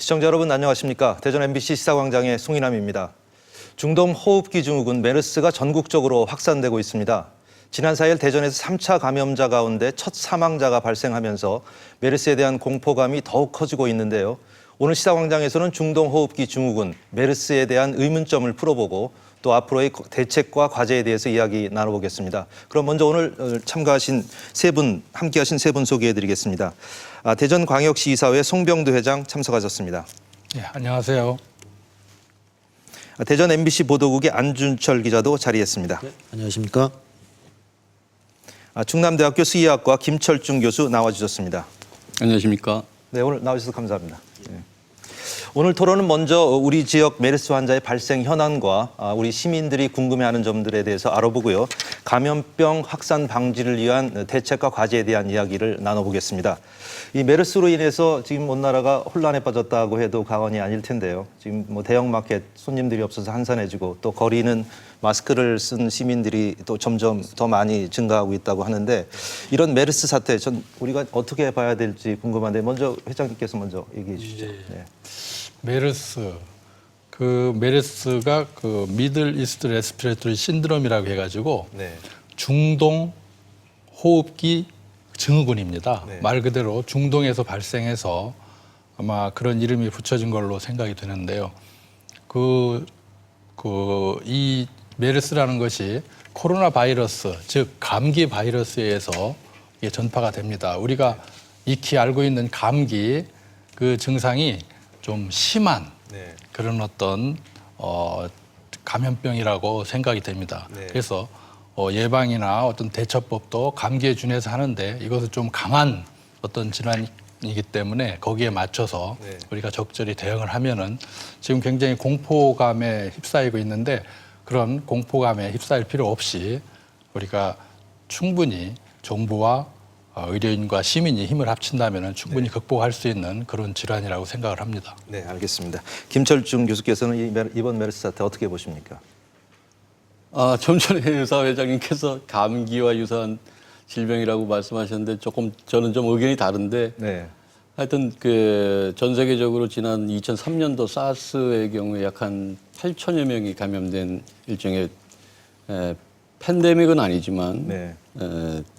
시청자 여러분 안녕하십니까. 대전 MBC 시사광장의 송인함입니다. 중동 호흡기 증후군 메르스가 전국적으로 확산되고 있습니다. 지난 4일 대전에서 3차 감염자 가운데 첫 사망자가 발생하면서 메르스에 대한 공포감이 더욱 커지고 있는데요. 오늘 시사광장에서는 중동 호흡기 증후군 메르스에 대한 의문점을 풀어보고 또 앞으로의 대책과 과제에 대해서 이야기 나눠보겠습니다. 그럼 먼저 오늘 참가하신 함께하신 세 분 소개해드리겠습니다. 대전광역시이사회 송병두 회장 참석하셨습니다. 네, 안녕하세요. 대전 MBC 보도국의 안준철 기자도 자리했습니다. 네, 안녕하십니까? 충남대학교 수의학과 김철중 교수 나와주셨습니다. 안녕하십니까? 네, 오늘 나와주셔서 감사합니다. 네. 오늘 토론은 먼저 우리 지역 메르스 환자의 발생 현황과 우리 시민들이 궁금해하는 점들에 대해서 알아보고요. 감염병 확산 방지를 위한 대책과 과제에 대한 이야기를 나눠보겠습니다. 이 메르스로 인해서 지금 온 나라가 혼란에 빠졌다고 해도 과언이 아닐 텐데요. 지금 뭐 대형마켓 손님들이 없어서 한산해지고 또 거리는 마스크를 쓴 시민들이 또 점점 더 많이 증가하고 있다고 하는데 이런 메르스 사태 우리가 어떻게 봐야 될지 궁금한데 먼저 회장님께서 먼저 얘기해 주시죠. 네. 메르스가 미들 이스트 레스피레토리 신드롬이라고 해가지고 네. 중동 호흡기 증후군입니다. 네. 말 그대로 중동에서 발생해서 아마 그런 이름이 붙여진 걸로 생각이 되는데요. 이 메르스라는 것이 코로나 바이러스, 즉 감기 바이러스에 의해서 이게 전파가 됩니다. 우리가 익히 알고 있는 감기 그 증상이 좀 심한 네. 그런 어떤 감염병이라고 생각이 됩니다. 네. 그래서 예방이나 어떤 대처법도 감기에 준해서 하는데 이것은 좀 강한 어떤 질환이기 때문에 거기에 맞춰서 네. 우리가 적절히 대응을 하면은 지금 굉장히 공포감에 휩싸이고 있는데 그런 공포감에 휩싸일 필요 없이 우리가 충분히 정부와 의료인과 시민이 힘을 합친다면 충분히 극복할 수 있는 그런 질환이라고 생각을 합니다. 네, 알겠습니다. 김철중 교수께서는 이번 메르스 사태 어떻게 보십니까? 좀 전에 의사회장님께서 감기와 유사한 질병이라고 말씀하셨는데 저는 좀 의견이 다른데 네. 하여튼 전 세계적으로 지난 2003년도 사스의 경우에 약 한 8천여 명이 감염된 일종의 팬데믹은 아니지만 네.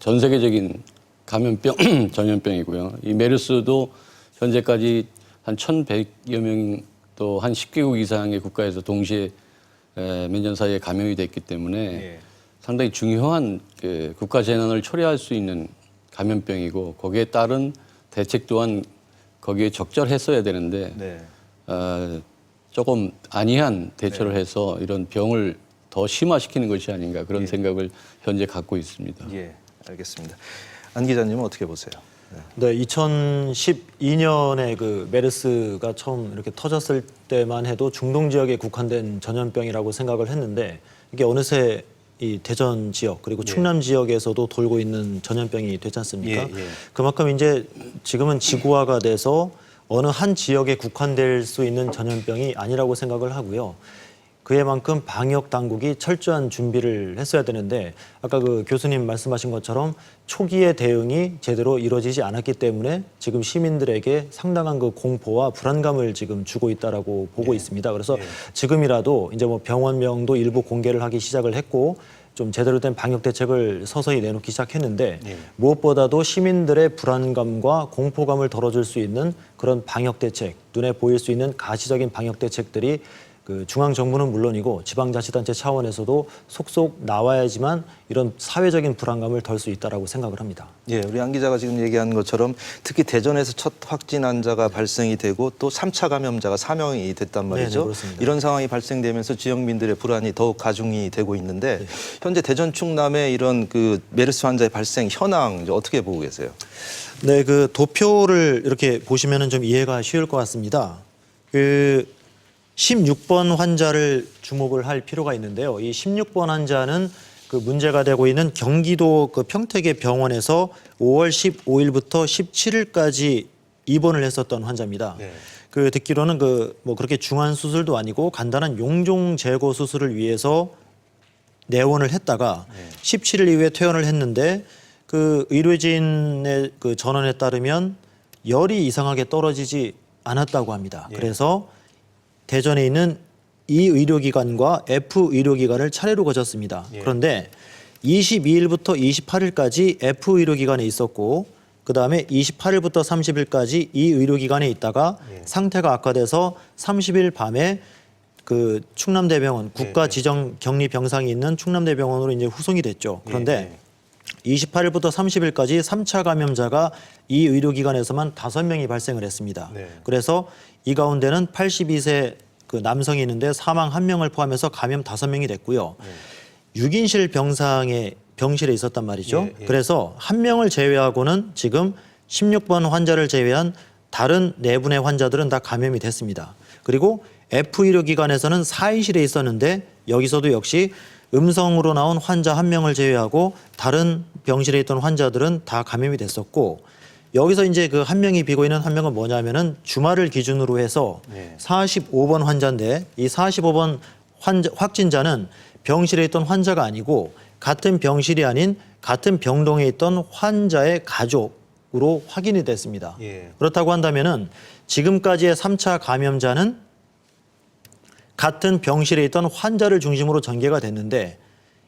전 세계적인 감염병 전염병이고요. 이 메르스도 현재까지 한 1,100여 명 또 한 10개국 이상의 국가에서 동시에 몇 년 사이에 감염이 됐기 때문에 예. 상당히 중요한 국가 재난을 초래할 수 있는 감염병이고 거기에 따른 대책 또한 거기에 적절했어야 되는데 네. 조금 안이한 대처를 해서 이런 병을 더 심화시키는 것이 아닌가 그런 생각을 현재 갖고 있습니다. 예, 알겠습니다. 안 기자님은 어떻게 보세요? 네, 2012년에 그 메르스가 처음 이렇게 터졌을 때만 해도 중동 지역에 국한된 전염병이라고 생각을 했는데 이게 어느새 이 대전 지역 그리고 충남 지역에서도 돌고 있는 전염병이 됐지 않습니까? 예. 그만큼 이제 지금은 지구화가 돼서 어느 한 지역에 국한될 수 있는 전염병이 아니라고 생각을 하고요. 그에 만큼 방역 당국이 철저한 준비를 했어야 되는데 아까 그 교수님 말씀하신 것처럼 초기의 대응이 제대로 이루어지지 않았기 때문에 지금 시민들에게 상당한 그 공포와 불안감을 지금 주고 있다라고 보고 있습니다. 그래서 지금이라도 이제 뭐 병원명도 일부 공개를 하기 시작을 했고 좀 제대로 된 방역 대책을 서서히 내놓기 시작했는데 무엇보다도 시민들의 불안감과 공포감을 덜어줄 수 있는 그런 방역 대책, 눈에 보일 수 있는 가시적인 방역 대책들이 그 중앙 정부는 물론이고 지방자치단체 차원에서도 속속 나와야지만 이런 사회적인 불안감을 덜 수 있다라고 생각을 합니다. 예, 우리 안 기자가 지금 얘기한 것처럼 특히 대전에서 첫 확진 환자가 발생이 되고 또 3차 감염자가 사명이 됐단 말이죠. 네, 그렇습니다. 이런 상황이 발생되면서 지역민들의 불안이 더욱 가중이 되고 있는데 현재 대전 충남의 이런 그 메르스 환자의 발생 현황 이제 어떻게 보고 계세요? 네, 그 도표를 이렇게 보시면은 좀 이해가 쉬울 것 같습니다. 16번 환자를 주목을 할 필요가 있는데요. 이 16번 환자는 그 문제가 되고 있는 경기도 그 평택의 병원에서 5월 15일부터 17일까지 입원을 했었던 환자입니다. 네. 그 듣기로는 뭐 그렇게 중한 수술도 아니고 간단한 용종 제거 수술을 위해서 내원을 했다가 17일 이후에 퇴원을 했는데 그 의료진의 그 전원에 따르면 열이 이상하게 떨어지지 않았다고 합니다. 그래서 대전에 있는 E 의료기관과 F 의료기관을 차례로 거쳤습니다. 그런데 22일부터 28일까지 F 의료기관에 있었고 그다음에 28일부터 30일까지 이 의료기관에 있다가 상태가 악화돼서 30일 밤에 그 충남대병원 국가지정 격리 병상이 있는 충남대병원으로 이제 후송이 됐죠. 그런데 28일부터 30일까지 3차 감염자가 이 의료기관에서만 5명이 발생을 했습니다. 그래서 이 가운데는 82세 그 남성이 있는데 사망 1명을 포함해서 감염 5명이 됐고요. 6인실 병실에 있었단 말이죠. 그래서 1명을 제외하고는 지금 16번 환자를 제외한 다른 4분의 환자들은 다 감염이 됐습니다. 그리고 F 의료기관에서는 4인실에 있었는데 여기서도 역시 음성으로 나온 환자 1명을 제외하고 다른 병실에 있던 환자들은 다 감염이 됐었고 여기서 이제 그 1명이 비고 있는 1명은 뭐냐면은 주말을 기준으로 해서 45번 환자인데 이 45번 확진자는 병실에 있던 환자가 아니고 같은 병실이 아닌 같은 병동에 있던 환자의 가족으로 확인이 됐습니다. 그렇다고 한다면은 지금까지의 3차 감염자는 같은 병실에 있던 환자를 중심으로 전개가 됐는데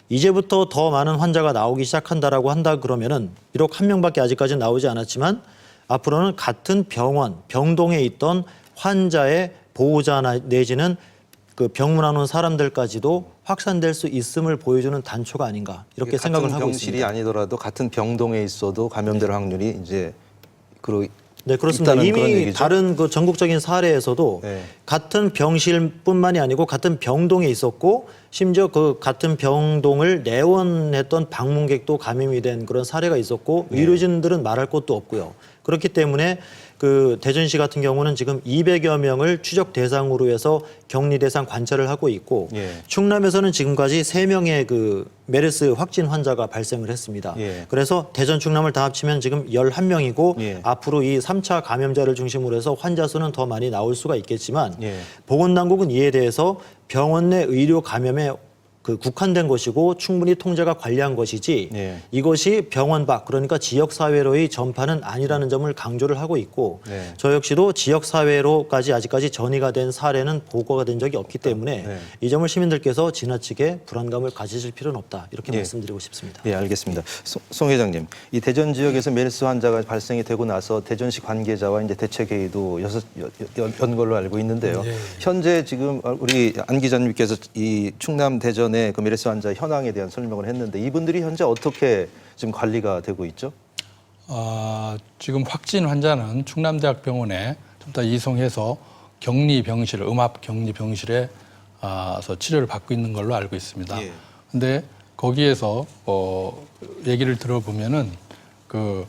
이제부터 더 많은 환자가 나오기 시작한다라고 한다 그러면은 비록 1명밖에 아직까지는 나오지 않았지만 앞으로는 같은 병원, 병동에 있던 환자의 보호자 내지는 그 병문안 온 사람들까지도 확산될 수 있음을 보여주는 단초가 아닌가 이렇게 생각을 하고 병실이 있습니다. 아니더라도 같은 병동에 있어도 감염될 확률이 이제 네, 그렇습니다. 있다는 그런 이미 얘기죠? 다른 그 전국적인 사례에서도 같은 병실뿐만이 아니고 같은 병동에 있었고 심지어 그 같은 병동을 내원했던 방문객도 감염이 된 그런 사례가 있었고 의료진들은 말할 것도 없고요. 그렇기 때문에 그 대전시 같은 경우는 지금 200여 명을 추적 대상으로 해서 격리 대상 관찰을 하고 있고 충남에서는 지금까지 3명의 그 메르스 확진 환자가 발생을 했습니다. 그래서 대전 충남을 다 합치면 지금 11명이고 앞으로 이 3차 감염자를 중심으로 해서 환자 수는 더 많이 나올 수가 있겠지만 보건당국은 이에 대해서 병원 내 의료 감염에 그 국한된 것이고 충분히 통제가 관리한 것이지 이것이 병원 밖 그러니까 지역 사회로의 전파는 아니라는 점을 강조를 하고 있고 저 역시도 지역 사회로까지 아직까지 전이가 된 사례는 보고가 된 적이 없기 때문에 이 점을 시민들께서 지나치게 불안감을 가지실 필요는 없다 이렇게 말씀드리고 싶습니다. 네, 알겠습니다. 송 회장님, 이 대전 지역에서 메르스 환자가 발생이 되고 나서 대전시 관계자와 이제 대책회의도 연 걸로 알고 있는데요. 현재 지금 우리 안 기자님께서 이 충남 대전의 그 메르스 환자 현황에 대한 설명을 했는데 이분들이 현재 어떻게 지금 관리가 되고 있죠? 지금 확진 환자는 충남대학병원에 좀 더 이송해서 격리병실, 음압 격리병실에 서 치료를 받고 있는 걸로 알고 있습니다. 근데 거기에서 얘기를 들어보면은 그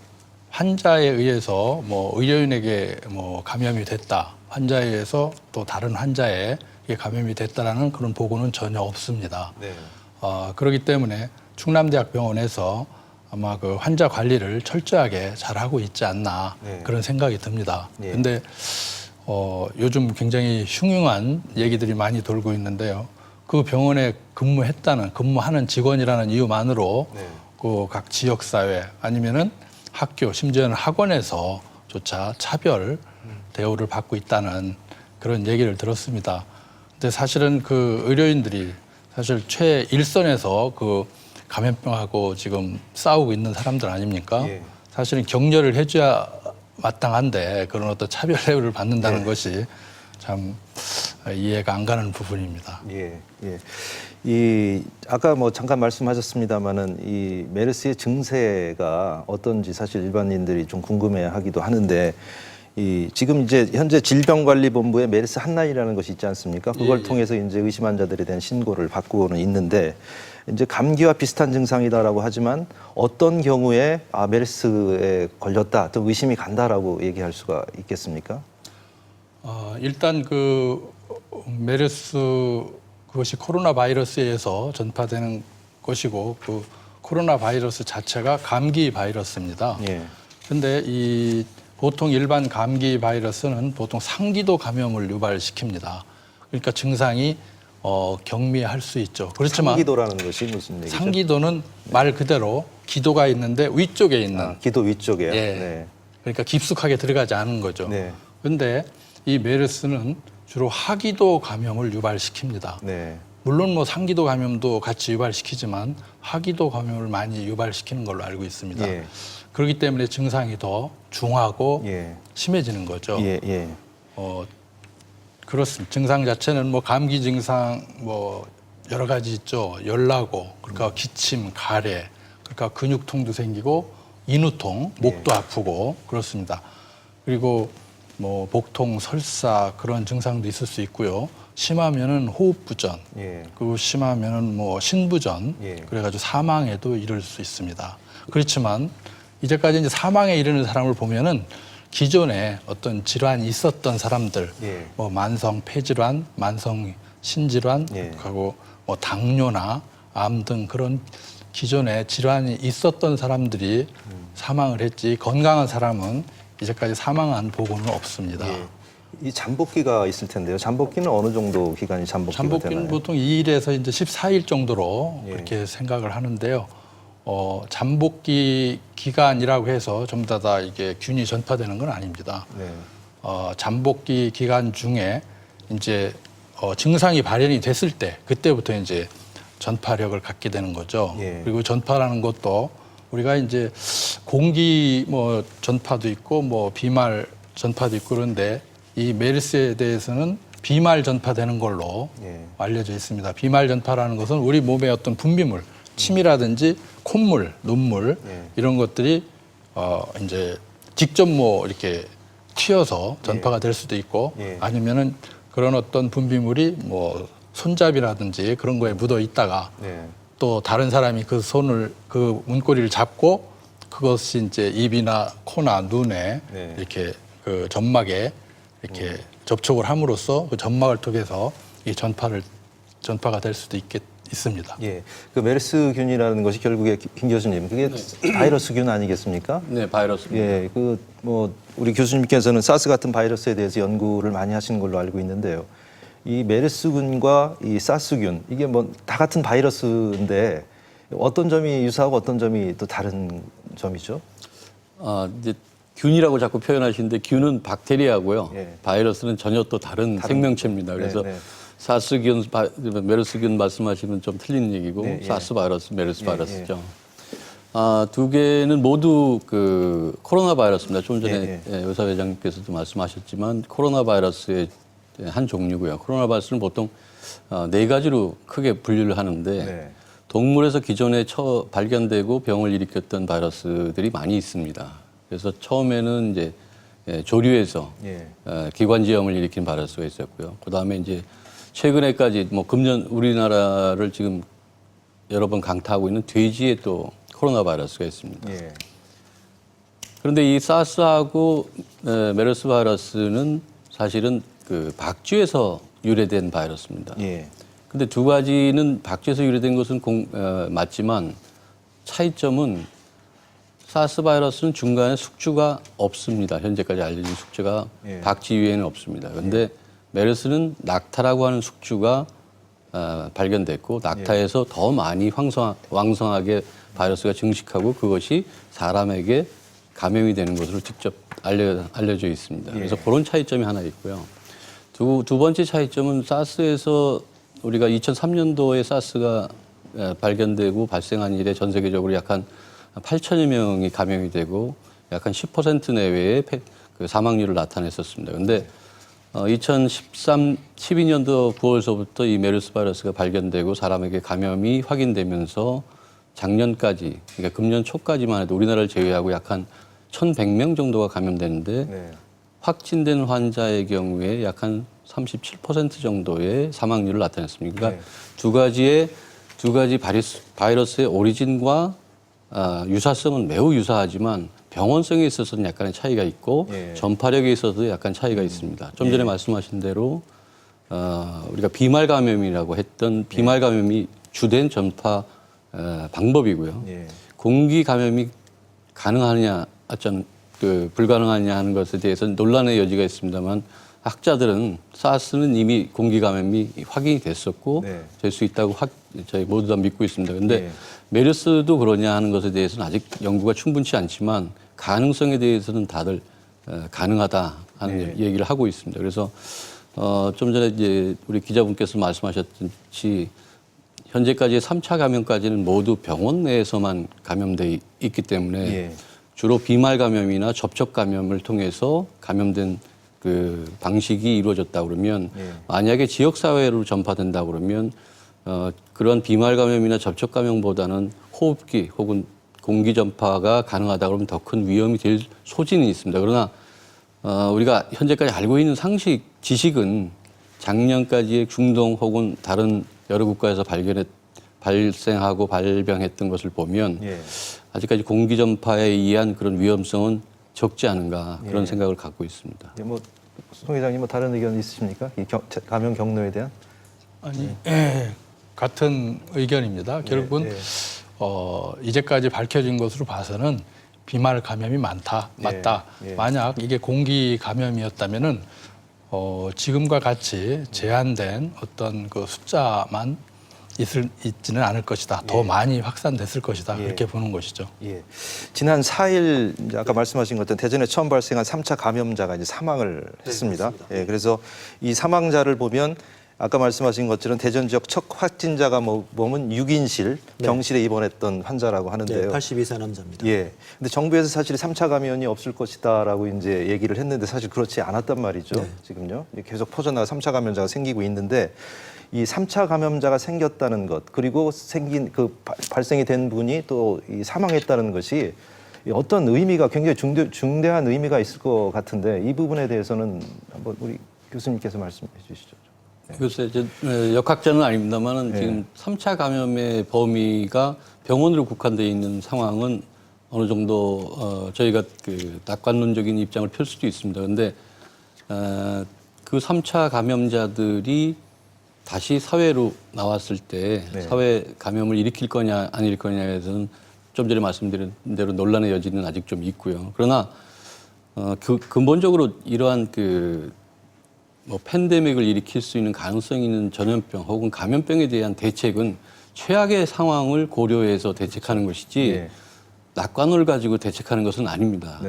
환자에 의해서 뭐 의료인에게 뭐 감염이 됐다, 환자에 의해서 또 다른 환자에 감염이 됐다라는 그런 보고는 전혀 없습니다. 그렇기 때문에 충남대학병원에서 아마 그 환자 관리를 철저하게 잘하고 있지 않나 그런 생각이 듭니다. 그런데 요즘 굉장히 흉흉한 얘기들이 많이 돌고 있는데요. 그 병원에 근무하는 직원이라는 이유만으로 그 각 지역사회 아니면은 학교 심지어는 학원에서조차 차별 대우를 받고 있다는 그런 얘기를 들었습니다. 근데 사실은 그 의료인들이 사실 최일선에서 그 감염병하고 지금 싸우고 있는 사람들 아닙니까? 사실은 격려를 해줘야 마땅한데 그런 어떤 차별 대우를 받는다는 것이 참 이해가 안 가는 부분입니다. 이 아까 뭐 잠깐 말씀하셨습니다마는 이 메르스의 증세가 어떤지 사실 일반인들이 좀 궁금해하기도 하는데. 지금 이제 현재 질병관리본부의 메르스 한라인이라는 것이 있지 않습니까? 그걸 통해서 이제 의심 환자들에 대한 신고를 받고는 있는데 이제 감기와 비슷한 증상이다라고 하지만 어떤 경우에 메르스에 걸렸다, 또 의심이 간다라고 얘기할 수가 있겠습니까? 일단 그 메르스 그것이 코로나 바이러스에 의해서 전파되는 것이고 그 코로나 바이러스 자체가 감기 바이러스입니다. 그런데 이 보통 일반 감기 바이러스는 보통 상기도 감염을 유발시킵니다. 그러니까 증상이 경미할 수 있죠. 그렇지만 상기도라는 것이 무슨 얘기죠? 상기도는 말 그대로 기도가 있는데 위쪽에 있는 기도 위쪽에요. 그러니까 깊숙하게 들어가지 않은 거죠. 그런데 이 메르스는 주로 하기도 감염을 유발시킵니다. 네. 물론 뭐 상기도 감염도 같이 유발시키지만 하기도 감염을 많이 유발시키는 걸로 알고 있습니다. 예. 그렇기 때문에 증상이 더 중하고 예. 심해지는 거죠. 예. 예. 그렇습니다. 증상 자체는 뭐 감기 증상 뭐 여러 가지 있죠. 열나고, 그러니까 기침, 가래, 그러니까 근육통도 생기고 인후통, 목도 아프고 그렇습니다. 그리고 뭐 복통, 설사 그런 증상도 있을 수 있고요. 심하면은 호흡부전, 예. 그리고 심하면은 뭐 신부전, 예. 그래가지고 사망에도 이를 수 있습니다. 그렇지만 이제까지 이제 사망에 이르는 사람을 보면은 기존에 어떤 질환이 있었던 사람들, 예. 뭐 만성 폐질환, 만성 신질환, 예. 하고 뭐 당뇨나 암 등 그런 기존에 질환이 있었던 사람들이 사망을 했지 건강한 사람은 이제까지 사망한 보고는 없습니다. 예. 이 잠복기가 있을 텐데요. 잠복기는 어느 정도 기간이 잠복기가 잠복기는 되나요? 보통 2일에서 이제 14일 정도로 예. 그렇게 생각을 하는데요. 잠복기 기간이라고 해서 전부 다 이게 균이 전파되는 건 아닙니다. 네. 잠복기 기간 중에 이제 증상이 발현이 됐을 때 그때부터 이제 전파력을 갖게 되는 거죠. 예. 그리고 전파라는 것도 우리가 이제 공기 뭐 전파도 있고 뭐 비말 전파도 있고 그런데 이 메르스에 대해서는 비말 전파되는 걸로 예. 알려져 있습니다. 비말 전파라는 것은 우리 몸의 어떤 분비물, 침이라든지 콧물, 눈물 예. 이런 것들이 이제 직접 뭐 이렇게 튀어서 전파가 될 수도 있고 예. 아니면은 그런 어떤 분비물이 뭐 손잡이라든지 그런 거에 묻어 있다가 네. 또 다른 사람이 그 손을 그 문고리를 잡고 그것이 이제 입이나 코나 눈에 네. 이렇게 그 점막에 이렇게 접촉을 함으로써 그 점막을 통해서 이 전파가 될 수도 있습니다. 예. 그 메르스균이라는 것이 결국에 김 교수님 그게 바이러스균 아니겠습니까? 네, 바이러스. 예. 그 뭐 우리 교수님께서는 사스 같은 바이러스에 대해서 연구를 많이 하시는 걸로 알고 있는데요. 이 메르스균과 이 사스균 이게 뭐 다 같은 바이러스인데 어떤 점이 유사하고 어떤 점이 또 다른 점이죠? 이제 균이라고 자꾸 표현하시는데 균은 박테리아고요. 예. 바이러스는 전혀 또 다른 생명체입니다. 그래서 네, 네. 사스균, 메르스균 말씀하시면 좀 틀린 얘기고 네, 예. 사스 바이러스, 메르스 예, 바이러스죠. 두 개는 모두 그 코로나 바이러스입니다. 좀 전에 예, 의사회장님께서도 말씀하셨지만 코로나 바이러스의 한 종류고요. 코로나 바이러스는 보통 네 가지로 크게 분류를 하는데 네. 동물에서 기존에 발견되고 병을 일으켰던 바이러스들이 많이 있습니다. 그래서 처음에는 이제 조류에서 예. 기관지염을 일으킨 바이러스가 있었고요. 그다음에 이제 최근에까지 뭐 금년 우리나라를 지금 여러 번 강타하고 있는 돼지에 또 코로나 바이러스가 있습니다. 예. 그런데 이 사스하고 메르스 바이러스는 사실은 그 박쥐에서 유래된 바이러스입니다. 예. 근데 두 가지는 박쥐에서 유래된 것은 맞지만 차이점은 사스 바이러스는 중간에 숙주가 없습니다. 현재까지 알려진 숙주가 예. 박쥐 위에는 없습니다. 그런데 메르스는 낙타라고 하는 숙주가 발견됐고 낙타에서 더 많이 왕성하게 바이러스가 증식하고 그것이 사람에게 감염이 되는 것으로 직접 알려져 있습니다. 그래서 그런 차이점이 하나 있고요. 두 번째 차이점은 사스에서 우리가 2003년도에 사스가 발견되고 발생한 이래 전 세계적으로 약 한 8천여 명이 감염이 되고 약 한 10% 내외의 그 사망률을 나타냈었습니다. 그런데 12년도 9월서부터 이 메르스 바이러스가 발견되고 사람에게 감염이 확인되면서 작년까지, 그러니까 금년 초까지만 해도 우리나라를 제외하고 약 한 1,100명 정도가 감염되는데 네. 확진된 환자의 경우에 약 한 37% 정도의 사망률을 나타냈습니다. 그러니까 네. 두 가지 바이러스의 오리진과 유사성은 매우 유사하지만 병원성에 있어서는 약간의 차이가 있고 예. 전파력에 있어서도 약간 차이가 있습니다. 좀 전에 말씀하신 대로 우리가 비말 감염이라고 했던 비말 감염이 주된 전파 방법이고요. 예. 공기 감염이 가능하느냐, 불가능하느냐 하는 것에 대해서는 논란의 여지가 있습니다만 학자들은 사스는 이미 공기 감염이 확인이 됐었고 네. 될 수 있다고 저희 모두 다 믿고 있습니다. 그런데 네. 메르스도 그러냐 하는 것에 대해서는 아직 연구가 충분치 않지만 가능성에 대해서는 다들 가능하다 하는 얘기를 하고 있습니다. 그래서 좀 전에 이제 우리 기자분께서 말씀하셨듯이 현재까지의 3차 감염까지는 모두 병원 내에서만 감염돼 있기 때문에 예. 주로 비말 감염이나 접촉 감염을 통해서 감염된 그 방식이 이루어졌다 그러면 만약에 지역 사회로 전파된다 그러면 그런 비말 감염이나 접촉 감염보다는 호흡기 혹은 공기 전파가 가능하다 그러면 더 큰 위험이 될 소지는 있습니다. 그러나 우리가 현재까지 알고 있는 상식, 지식은 작년까지의 중동 혹은 다른 여러 국가에서 발생하고 발병했던 것을 보면 아직까지 공기 전파에 의한 그런 위험성은 적지 않은가 그런 생각을 갖고 있습니다. 뭐 송 회장님 뭐 다른 의견 있으십니까? 이 감염 경로에 대한? 아니, 같은 의견입니다. 결국은 이제까지 밝혀진 것으로 봐서는 비말 감염이 맞다. 만약 이게 공기 감염이었다면은 지금과 같이 제한된 어떤 그 숫자만 있지는 않을 것이다. 더 많이 확산됐을 것이다. 그렇게 보는 것이죠. 예. 지난 4일 이제 아까 말씀하신 것처럼 대전에 처음 발생한 3차 감염자가 이제 사망을 했습니다. 예, 그래서 이 사망자를 보면 아까 말씀하신 것처럼 대전 지역 첫 확진자가 보면 6인실 병실에 입원했던 환자라고 하는데요. 네, 82세 남자입니다. 예. 근데 정부에서 사실 3차 감염이 없을 것이다라고 이제 얘기를 했는데 사실 그렇지 않았단 말이죠. 지금요. 계속 퍼져나가 3차 감염자가 생기고 있는데 이 3차 감염자가 생겼다는 것 그리고 생긴 그 발생이 된 분이 또 이 사망했다는 것이 어떤 의미가 굉장히 중대한 의미가 있을 것 같은데 이 부분에 대해서는 한번 우리 교수님께서 말씀해 주시죠. 글쎄, 역학자는 아닙니다만은 지금 3차 감염의 범위가 병원으로 국한되어 있는 상황은 어느 정도 저희가 그 낙관론적인 입장을 펼 수도 있습니다. 그런데 그 3차 감염자들이 다시 사회로 나왔을 때 사회 감염을 일으킬 거냐 안 일으킬 거냐에 대해서는 좀 전에 말씀드린 대로 논란의 여지는 아직 좀 있고요. 그러나 근본적으로 이러한 뭐 팬데믹을 일으킬 수 있는 가능성이 있는 전염병 혹은 감염병에 대한 대책은 최악의 상황을 고려해서 대책하는 것이지 낙관을 가지고 대책하는 것은 아닙니다.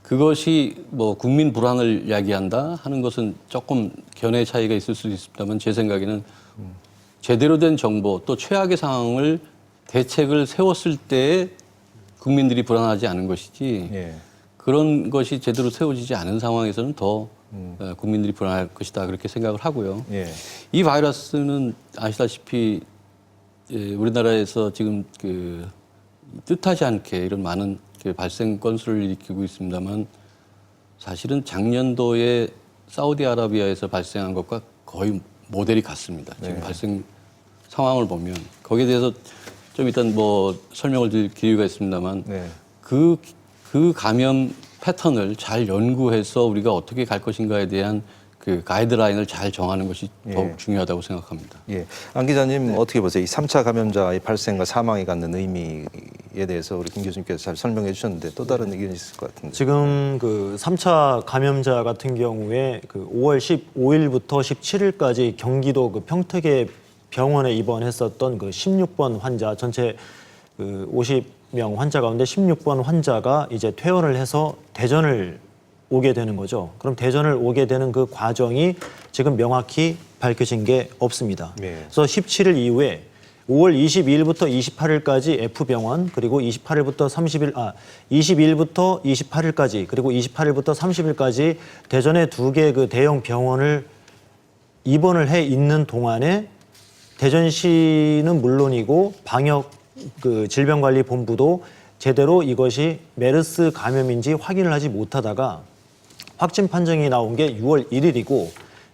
그것이 뭐 국민 불안을 야기한다 하는 것은 조금 견해 차이가 있을 수 있습니다만 제 생각에는 제대로 된 정보 또 최악의 상황을 대책을 세웠을 때 국민들이 불안하지 않은 것이지 그런 것이 제대로 세워지지 않은 상황에서는 더 국민들이 불안할 것이다 그렇게 생각을 하고요. 이 바이러스는 아시다시피 우리나라에서 지금 뜻하지 않게 이런 많은 발생 건수를 일으키고 있습니다만 사실은 작년도에 사우디아라비아에서 발생한 것과 거의 모델이 같습니다. 지금 발생 상황을 보면 거기에 대해서 좀 일단 뭐 설명을 드릴 기회가 있습니다만 그 감염 패턴을 잘 연구해서 우리가 어떻게 갈 것인가에 대한 그 가이드라인을 잘 정하는 것이 더욱 중요하다고 생각합니다. 안 기자님 어떻게 보세요? 이 3차 감염자의 발생과 사망이 갖는 의미에 대해서 우리 김 교수님께서 잘 설명해 주셨는데 또 다른 의견이 있을 것 같은데. 지금 그 3차 감염자 같은 경우에 그 5월 15일부터 17일까지 경기도 그 평택의 병원에 입원했었던 그 16번 환자 전체 그 50명 환자 가운데 16번 환자가 이제 퇴원을 해서 대전을 오게 되는 거죠. 그럼 대전을 오게 되는 그 과정이 지금 명확히 밝혀진 게 없습니다. 그래서 17일 이후에 5월 22일부터 28일까지 F병원 그리고 22일부터 28일까지 그리고 28일부터 30일까지 대전의 2개 그 대형 병원을 입원을 해 있는 동안에 대전시는 물론이고 방역 그 질병관리본부도 제대로 이것이 메르스 감염인지 확인을 하지 못하다가 확진 판정이 나온 게 6월 1일이고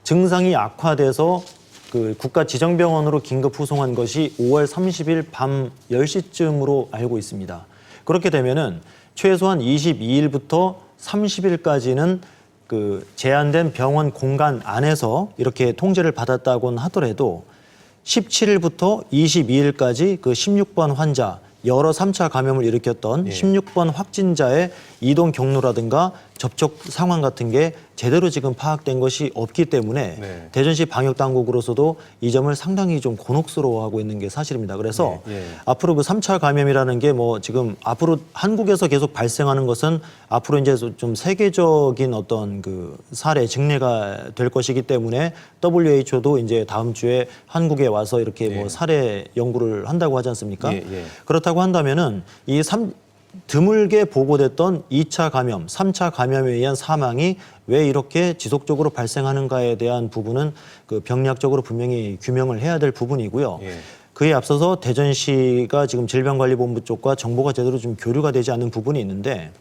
증상이 악화돼서 그 국가지정병원으로 긴급 후송한 것이 5월 30일 밤 10시쯤으로 알고 있습니다. 그렇게 되면은 최소한 22일부터 30일까지는 그 제한된 병원 공간 안에서 이렇게 통제를 받았다고는 하더라도 17일부터 22일까지 그 16번 환자 여러 3차 감염을 일으켰던 16번 확진자의 이동 경로라든가 접촉 상황 같은 게 제대로 지금 파악된 것이 없기 때문에 네. 대전시 방역 당국으로서도 이 점을 상당히 좀 곤혹스러워하고 있는 게 사실입니다. 그래서 네, 네. 앞으로 그 3차 감염이라는 게 뭐 지금 앞으로 한국에서 계속 발생하는 것은 앞으로 이제 좀 세계적인 어떤 그 사례 증례가 될 것이기 때문에 WHO도 이제 다음 주에 한국에 와서 이렇게 뭐 사례 연구를 한다고 하지 않습니까? 예, 예. 그렇다고 한다면은 드물게 보고됐던 2차 감염, 3차 감염에 의한 사망이 왜 이렇게 지속적으로 발생하는가에 대한 부분은 그 병리학적으로 분명히 규명을 해야 될 부분이고요. 예. 그에 앞서서 대전시가 지금 질병관리본부 쪽과 정보가 제대로 좀 교류가 되지 않는 부분이 있는데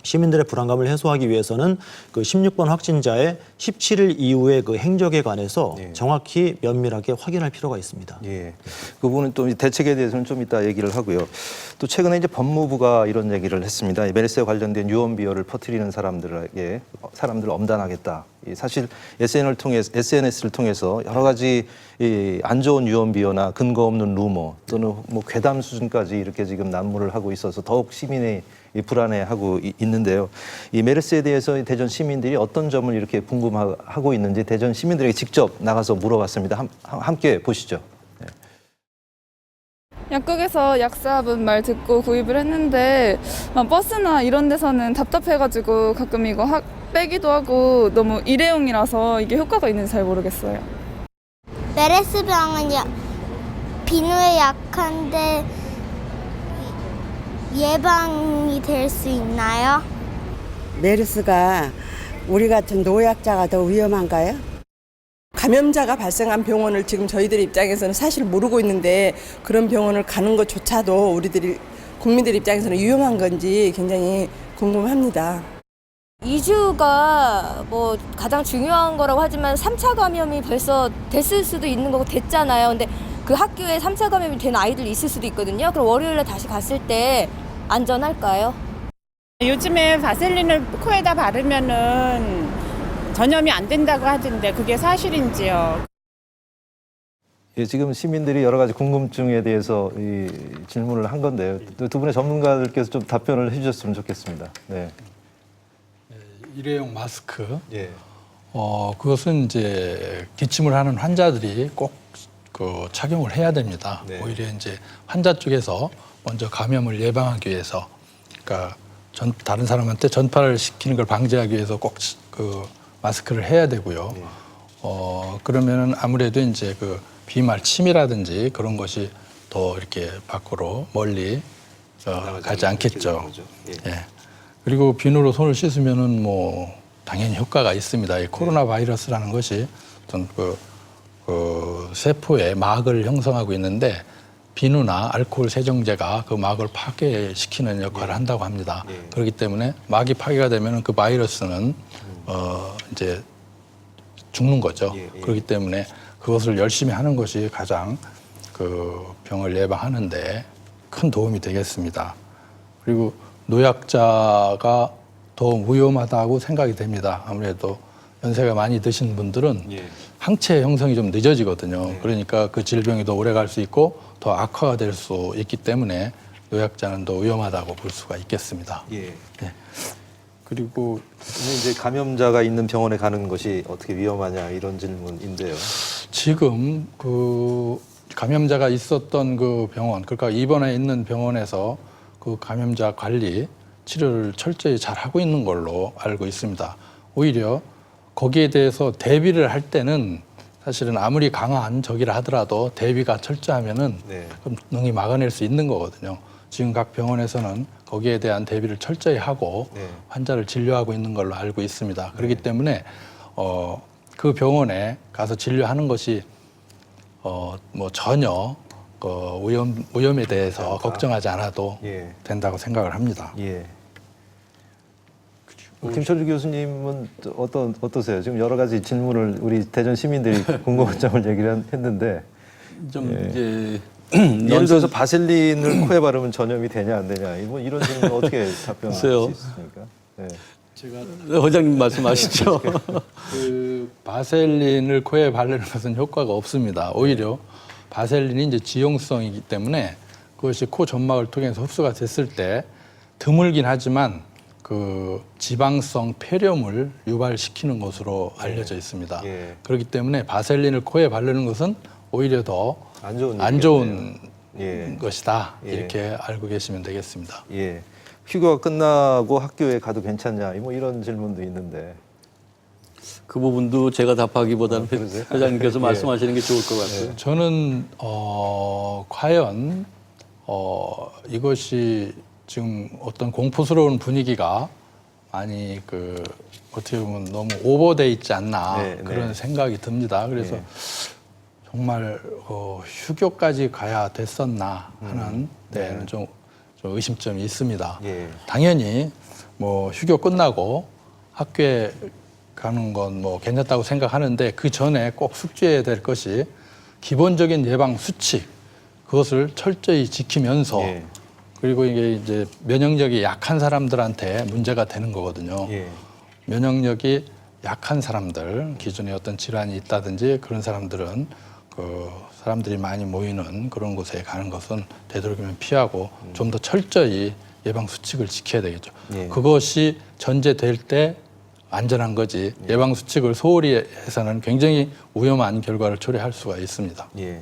시민들의 불안감을 해소하기 위해서는 그 16번 확진자의 17일 이후의 그 행적에 관해서 예. 정확히 면밀하게 확인할 필요가 있습니다. 예. 그 부분은 또 대책에 대해서는 좀 이따 얘기를 하고요. 또 최근에 이제 법무부가 이런 얘기를 했습니다. 메르스에 관련된 유언 비어를 퍼뜨리는 사람들을 엄단하겠다. 사실 SNS를 통해서 여러 가지 안 좋은 유언 비어나 근거 없는 루머 또는 뭐 괴담 수준까지 이렇게 지금 난무를 하고 있어서 더욱 시민의 불안해하고 있는데요. 이 메르스에 대해서 대전 시민들이 어떤 점을 이렇게 궁금하고 있는지 대전 시민들에게 직접 나가서 물어봤습니다. 함께 보시죠. 네. 약국에서 약사분 말 듣고 구입을 했는데 버스나 이런 데서는 답답해가지고 가끔 이거 빼기도 하고 너무 일회용이라서 이게 효과가 있는지 잘 모르겠어요. 메르스병은 비누에 약한데 예방이 될 수 있나요? 메르스가 우리 같은 노약자가 더 위험한가요? 감염자가 발생한 병원을 지금 저희들 입장에서는 사실 모르고 있는데 그런 병원을 가는 것조차도 국민들 입장에서는 위험한 건지 굉장히 궁금합니다. 2주가 뭐 가장 중요한 거라고 하지만 3차 감염이 벌써 됐을 수도 있는 거고 됐잖아요. 근데 그 학교에 3차 감염이 된 아이들이 있을 수도 있거든요. 그럼 월요일에 다시 갔을 때 안전할까요? 요즘에 바셀린을 코에다 바르면은 전염이 안 된다고 하던데 그게 사실인지요? 예, 지금 시민들이 여러 가지 궁금증에 대해서 이 질문을 한 건데요. 두 분의 전문가들께서 좀 답변을 해주셨으면 좋겠습니다. 네. 일회용 마스크. 예. 그것은 이제 기침을 하는 환자들이 꼭 그 착용을 해야 됩니다. 네. 오히려 이제 환자 쪽에서 먼저 감염을 예방하기 위해서, 그러니까 다른 사람한테 전파를 시키는 걸 방지하기 위해서 꼭 그 마스크를 해야 되고요. 네. 그러면은 아무래도 이제 그 비말 침이라든지 그런 것이 더 이렇게 밖으로 멀리 가지 않겠죠. 예. 그리고 비누로 손을 씻으면은 뭐 당연히 효과가 있습니다. 이 코로나 바이러스라는 것이 어떤 그 세포에 막을 형성하고 있는데 비누나 알코올 세정제가 그 막을 파괴시키는 역할을 한다고 합니다. 그렇기 때문에 막이 파괴가 되면 그 바이러스는 이제 죽는 거죠. 그렇기 때문에 그것을 열심히 하는 것이 가장 그 병을 예방하는데 큰 도움이 되겠습니다. 그리고 노약자가 더 위험하다고 생각이 됩니다. 아무래도 연세가 많이 드신 분들은 항체 형성이 좀 늦어지거든요. 그러니까 그 질병이 더 오래 갈 수 있고 더 악화가 될 수 있기 때문에 노약자는 더 위험하다고 볼 수가 있겠습니다. 예. 네. 그리고 이제 감염자가 있는 병원에 가는 것이 어떻게 위험하냐 이런 질문인데요. 지금 그 감염자가 있었던 그 병원, 그러니까 입원해 있는 병원에서 그 감염자 관리, 치료를 철저히 잘 하고 있는 걸로 알고 있습니다. 오히려 거기에 대해서 대비를 할 때는 사실은 아무리 강한 적이라 하더라도 대비가 철저하면은 그럼 능히 막아낼 수 있는 거거든요. 지금 각 병원에서는 거기에 대한 대비를 철저히 하고 환자를 진료하고 있는 걸로 알고 있습니다. 그렇기 때문에 그 병원에 가서 진료하는 것이 뭐 전혀 오염에 대해서 걱정하지 않아도 된다고 생각을 합니다. 예. 김철주 교수님은 어떠세요? 지금 여러 가지 질문을 우리 대전 시민들이 궁금한 점을 얘기를 했는데 좀 이제 예를 들어서 바셀린을 코에 바르면 전염이 되냐 안 되냐 뭐 이런 질문 어떻게 답변할 수 있습니까? 네. 제가 회장님 말씀하시죠. 그 바셀린을 코에 바르는 것은 효과가 없습니다. 오히려 바셀린이 이제 지용성이기 때문에 그것이 코 점막을 통해서 흡수가 됐을 때 드물긴 하지만 그 지방성 폐렴을 유발시키는 것으로 알려져 있습니다. 예. 그렇기 때문에 바셀린을 코에 바르는 것은 오히려 더 안 좋은 예. 것이다. 예. 이렇게 알고 계시면 되겠습니다. 예. 휴교가 끝나고 학교에 가도 괜찮냐? 뭐 이런 질문도 있는데. 그 부분도 제가 답하기보다는 그러세요? 회장님께서 예. 말씀하시는 게 좋을 것 같아요. 저는 과연 이것이 지금 어떤 공포스러운 분위기가 많이 그 어떻게 보면 너무 오버돼 있지 않나 네, 그런 네. 생각이 듭니다. 그래서 네. 정말 휴교까지 가야 됐었나 하는 데는 좀 의심점이 있습니다. 예. 당연히 뭐 휴교 끝나고 학교에 가는 건 뭐 괜찮다고 생각하는데 그 전에 꼭 숙지해야 될 것이 기본적인 예방 수칙 그것을 철저히 지키면서 예. 그리고 이게 이제 면역력이 약한 사람들한테 문제가 되는 거거든요. 예. 면역력이 약한 사람들, 기존에 어떤 질환이 있다든지 그런 사람들은 그 사람들이 많이 모이는 그런 곳에 가는 것은 되도록이면 피하고 좀 더 철저히 예방 수칙을 지켜야 되겠죠. 예. 그것이 전제될 때 안전한 거지 예방 수칙을 소홀히 해서는 굉장히 위험한 결과를 초래할 수가 있습니다. 예.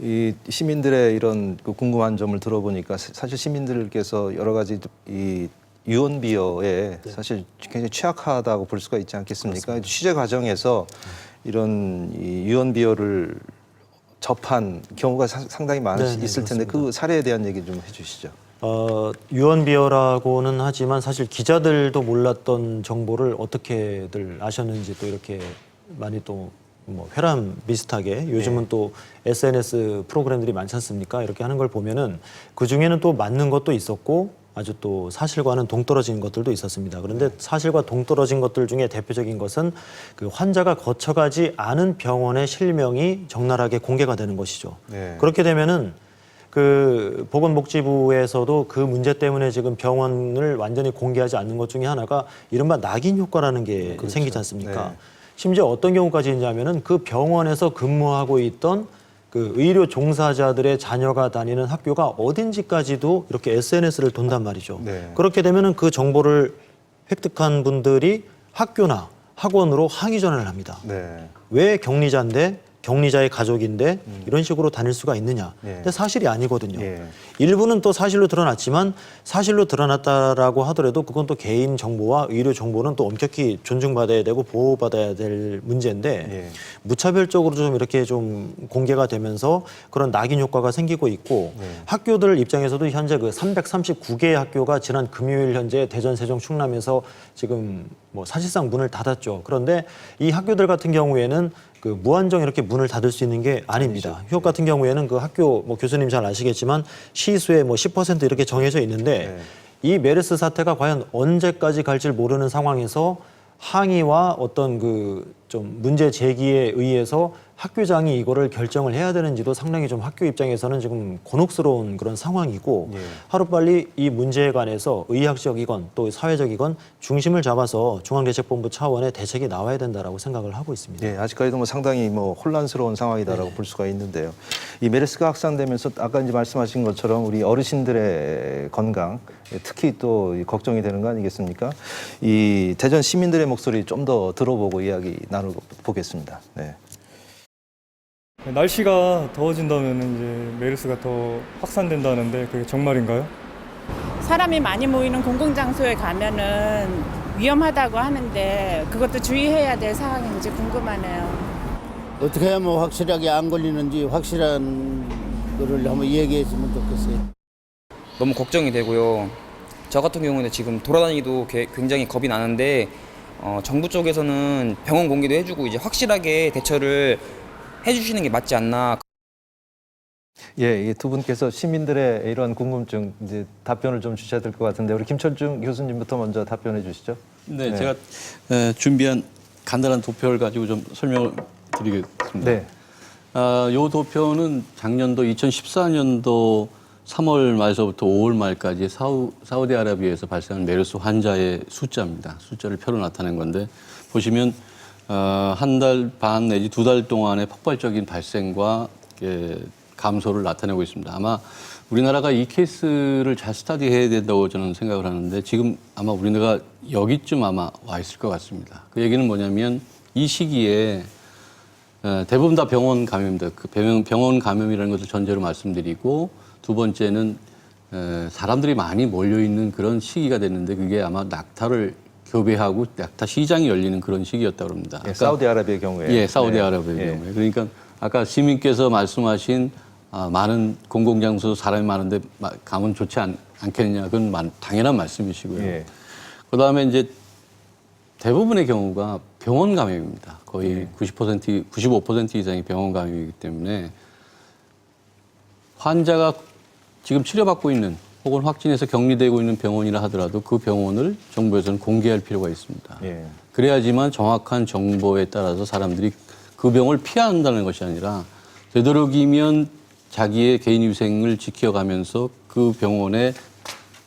이 시민들의 이런 그 궁금한 점을 들어보니까 사실 시민들께서 여러 가지 이 유언비어에 사실 굉장히 취약하다고 볼 수가 있지 않겠습니까? 그렇습니다. 취재 과정에서 이런 이 유언비어를 접한 경우가 상당히 많이 네, 있을 텐데 그렇습니다. 그 사례에 대한 얘기 좀 해주시죠. 유언비어라고는 하지만 사실 기자들도 몰랐던 정보를 어떻게들 아셨는지 또 이렇게 많이 또 뭐 회람 비슷하게 요즘은 네. 또 SNS 프로그램들이 많지 않습니까? 이렇게 하는 걸 보면은 그 중에는 또 맞는 것도 있었고 아주 또 사실과는 동떨어진 것들도 있었습니다. 그런데 사실과 동떨어진 것들 중에 대표적인 것은 그 환자가 거쳐가지 않은 병원의 실명이 적나라하게 공개가 되는 것이죠. 네. 그렇게 되면은 그 보건복지부에서도 그 문제 때문에 지금 병원을 완전히 공개하지 않는 것 중에 하나가 이른바 낙인 효과라는 게 그렇죠. 생기지 않습니까? 네. 심지어 어떤 경우까지 있냐면은 그 병원에서 근무하고 있던 그 의료 종사자들의 자녀가 다니는 학교가 어딘지까지도 이렇게 SNS를 돈단 말이죠. 네. 그렇게 되면은 그 정보를 획득한 분들이 학교나 학원으로 항의 전화를 합니다. 네. 왜 격리자인데 격리자의 가족인데 이런 식으로 다닐 수가 있느냐. 예. 근데 사실이 아니거든요. 예. 일부는 또 사실로 드러났지만 사실로 드러났다라고 하더라도 그건 또 개인 정보와 의료 정보는 또 엄격히 존중받아야 되고 보호받아야 될 문제인데 예. 무차별적으로 좀 이렇게 좀 공개가 되면서 그런 낙인 효과가 생기고 있고 예. 학교들 입장에서도 현재 그 339개의 학교가 지난 금요일 현재 대전, 세종, 충남에서 지금 뭐 사실상 문을 닫았죠. 그런데 이 학교들 같은 경우에는 그 무한정 이렇게 문을 닫을 수 있는 게 아닙니다. 휴업 같은 경우에는 그 학교 뭐 교수님 잘 아시겠지만 시수의 뭐 10% 이렇게 정해져 있는데 이 메르스 사태가 과연 언제까지 갈지 모르는 상황에서 항의와 어떤 그 좀 문제 제기에 의해서 학교장이 이거를 결정을 해야 되는지도 상당히 좀 학교 입장에서는 지금 곤혹스러운 그런 상황이고 예. 하루빨리 이 문제에 관해서 의학적이건 또 사회적이건 중심을 잡아서 중앙대책본부 차원의 대책이 나와야 된다라고 생각을 하고 있습니다. 예, 아직까지도 뭐 상당히 뭐 혼란스러운 상황이다라고 볼 수가 있는데요. 이 메르스가 확산되면서 아까 이제 말씀하신 것처럼 우리 어르신들의 건강, 특히 또 걱정이 되는 거 아니겠습니까? 이 대전 시민들의 목소리 좀 더 들어보고 이야기 나눠보겠습니다. 네. 날씨가 더워진다면 이제 메르스가 더 확산된다는데 그게 정말인가요? 사람이 많이 모이는 공공장소에 가면은 위험하다고 하는데 그것도 주의해야 될 사항인지 궁금하네요. 어떻게 하면 확실하게 안 걸리는지 확실한 거를 한번 얘기했으면 좋겠어요. 너무 걱정이 되고요. 저 같은 경우는 지금 돌아다니기도 굉장히 겁이 나는데 정부 쪽에서는 병원 공개도 해주고 이제 확실하게 대처를 해주시는 게 맞지 않나. 예, 두 분께서 시민들의 이런 궁금증 이제 답변을 좀 주셔야 될 것 같은데 우리 김철중 교수님부터 먼저 답변해 주시죠. 네, 제가 준비한 간단한 도표를 가지고 좀 설명을 드리겠습니다. 네. 이 도표는 작년도 2014년도 3월 말서부터 5월 말까지 사우디아라비아에서 발생한 메르스 환자의 숫자입니다. 숫자를 표로 나타낸 건데 보시면 한 달 반 내지 2달 동안의 폭발적인 발생과 감소를 나타내고 있습니다. 아마 우리나라가 이 케이스를 잘 스터디해야 된다고 저는 생각을 하는데 지금 아마 우리나라가 여기쯤 아마 와 있을 것 같습니다. 그 얘기는 뭐냐면 이 시기에 대부분 다 병원 감염입니다. 그 병원 감염이라는 것을 전제로 말씀드리고 두 번째는 사람들이 많이 몰려있는 그런 시기가 됐는데 그게 아마 낙타를 교배하고 낙타 시장이 열리는 그런 시기였다고 합니다. 예, 사우디아라비아의 경우에. 예, 사우디아라비아의 네. 경우에. 그러니까 아까 시민께서 말씀하신 많은 공공장소 사람이 많은데 가면 좋지 않겠느냐. 그건 당연한 말씀이시고요. 예. 그다음에 이제 대부분의 경우가 병원 감염입니다. 거의 90%, 95% 이상이 병원 감염이기 때문에 환자가 지금 치료받고 있는 혹은 확진해서 격리되고 있는 병원이라 하더라도 그 병원을 정부에서는 공개할 필요가 있습니다. 예. 그래야지만 정확한 정보에 따라서 사람들이 그 병을 피해야 한다는 것이 아니라 되도록이면 자기의 개인위생을 지켜가면서 그 병원에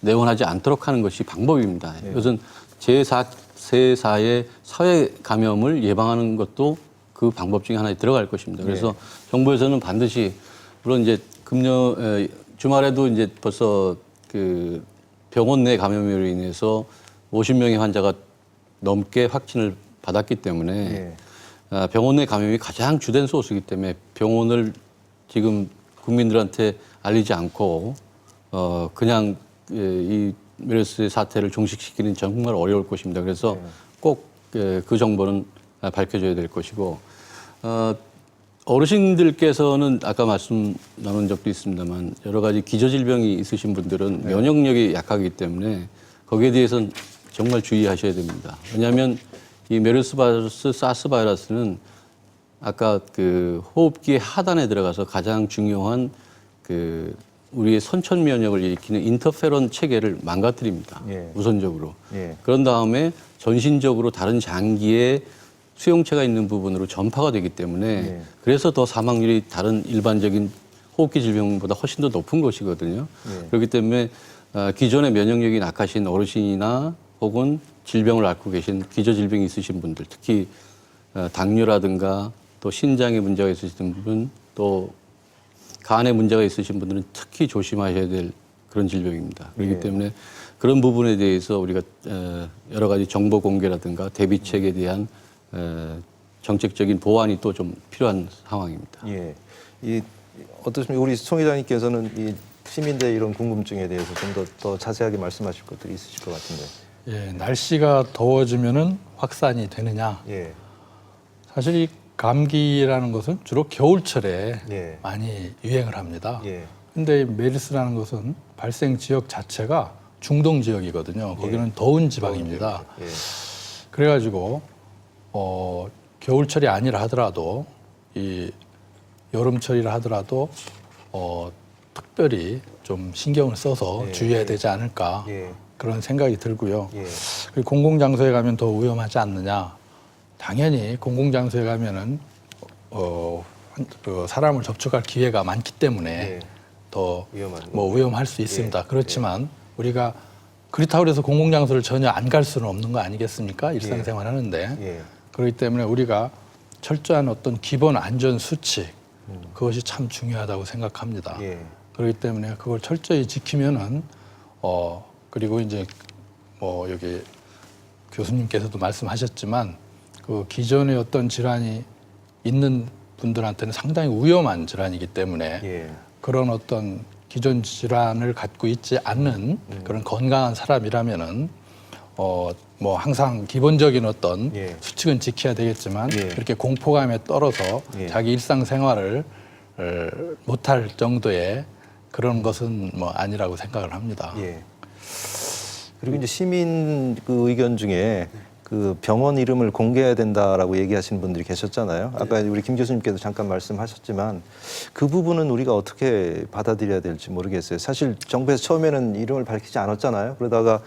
내원하지 않도록 하는 것이 방법입니다. 이것은 제4의 사회 감염을 예방하는 것도 그 방법 중에 하나에 들어갈 것입니다. 그래서 정부에서는 반드시 물론 이제 주말에도 이제 벌써 그 병원 내 감염으로 인해서 50명의 환자가 넘게 확진을 받았기 때문에 병원 내 감염이 가장 주된 소스이기 때문에 병원을 지금 국민들한테 알리지 않고 그냥 이 메르스 사태를 종식시키는 정말 어려울 것입니다. 그래서 꼭 그 정보는 밝혀줘야 될 것이고 어르신들께서는 아까 말씀 나눈 적도 있습니다만 여러 가지 기저질병이 있으신 분들은 면역력이 약하기 때문에 거기에 대해서는 정말 주의하셔야 됩니다. 왜냐하면 이 메르스 바이러스, 사스 바이러스는 아까 그 호흡기 하단에 들어가서 가장 중요한 그 우리의 선천 면역을 일으키는 인터페론 체계를 망가뜨립니다. 우선적으로. 그런 다음에 전신적으로 다른 장기에 수용체가 있는 부분으로 전파가 되기 때문에 그래서 더 사망률이 다른 일반적인 호흡기 질병보다 훨씬 더 높은 것이거든요. 그렇기 때문에 기존의 면역력이 약하신 어르신이나 혹은 질병을 앓고 계신 기저질병이 있으신 분들, 특히 당뇨라든가 또 신장에 문제가 있으신 분, 또 간에 문제가 있으신 분들은 특히 조심하셔야 될 그런 질병입니다. 그렇기 때문에 그런 부분에 대해서 우리가 여러 가지 정보 공개라든가 대비책에 대한 정책적인 보완이 또 좀 필요한 상황입니다. 예. 어떻습니까? 우리 송 회장님께서는 이 시민들의 이런 궁금증에 대해서 좀 더 자세하게 말씀하실 것들이 있으실 것 같은데. 예, 날씨가 더워지면은 확산이 되느냐? 사실 이 감기라는 것은 주로 겨울철에 많이 유행을 합니다. 근데 메르스라는 것은 발생 지역 자체가 중동 지역이거든요. 거기는 더운 지방입니다. 그래가지고 겨울철이 아니라 하더라도 이 여름철이라 하더라도 특별히 좀 신경을 써서 주의해야 되지 않을까 그런 생각이 들고요. 그리고 공공장소에 가면 더 위험하지 않느냐? 당연히 공공장소에 가면은 그 사람을 접촉할 기회가 많기 때문에 더 위험할 수 있습니다. 그렇지만 우리가 그렇다고 해서 공공장소를 전혀 안 갈 수는 없는 거 아니겠습니까? 일상생활 하는데. 그렇기 때문에 우리가 철저한 어떤 기본 안전 수칙 그것이 참 중요하다고 생각합니다. 그렇기 때문에 그걸 철저히 지키면은 그리고 이제 여기 교수님께서도 말씀하셨지만 그 기존의 어떤 질환이 있는 분들한테는 상당히 위험한 질환이기 때문에 그런 어떤 기존 질환을 갖고 있지 않는 그런 건강한 사람이라면은 항상 기본적인 어떤 수칙은 지켜야 되겠지만 그렇게 공포감에 떨어서 자기 일상생활을 못할 정도의 그런 것은 아니라고 생각을 합니다. 그리고 이제 시민 그 의견 중에 그 병원 이름을 공개해야 된다라고 얘기하시는 분들이 계셨잖아요. 아까 우리 김 교수님께도 잠깐 말씀하셨지만 그 부분은 우리가 어떻게 받아들여야 될지 모르겠어요. 사실 정부에서 처음에는 이름을 밝히지 않았잖아요. 그러다가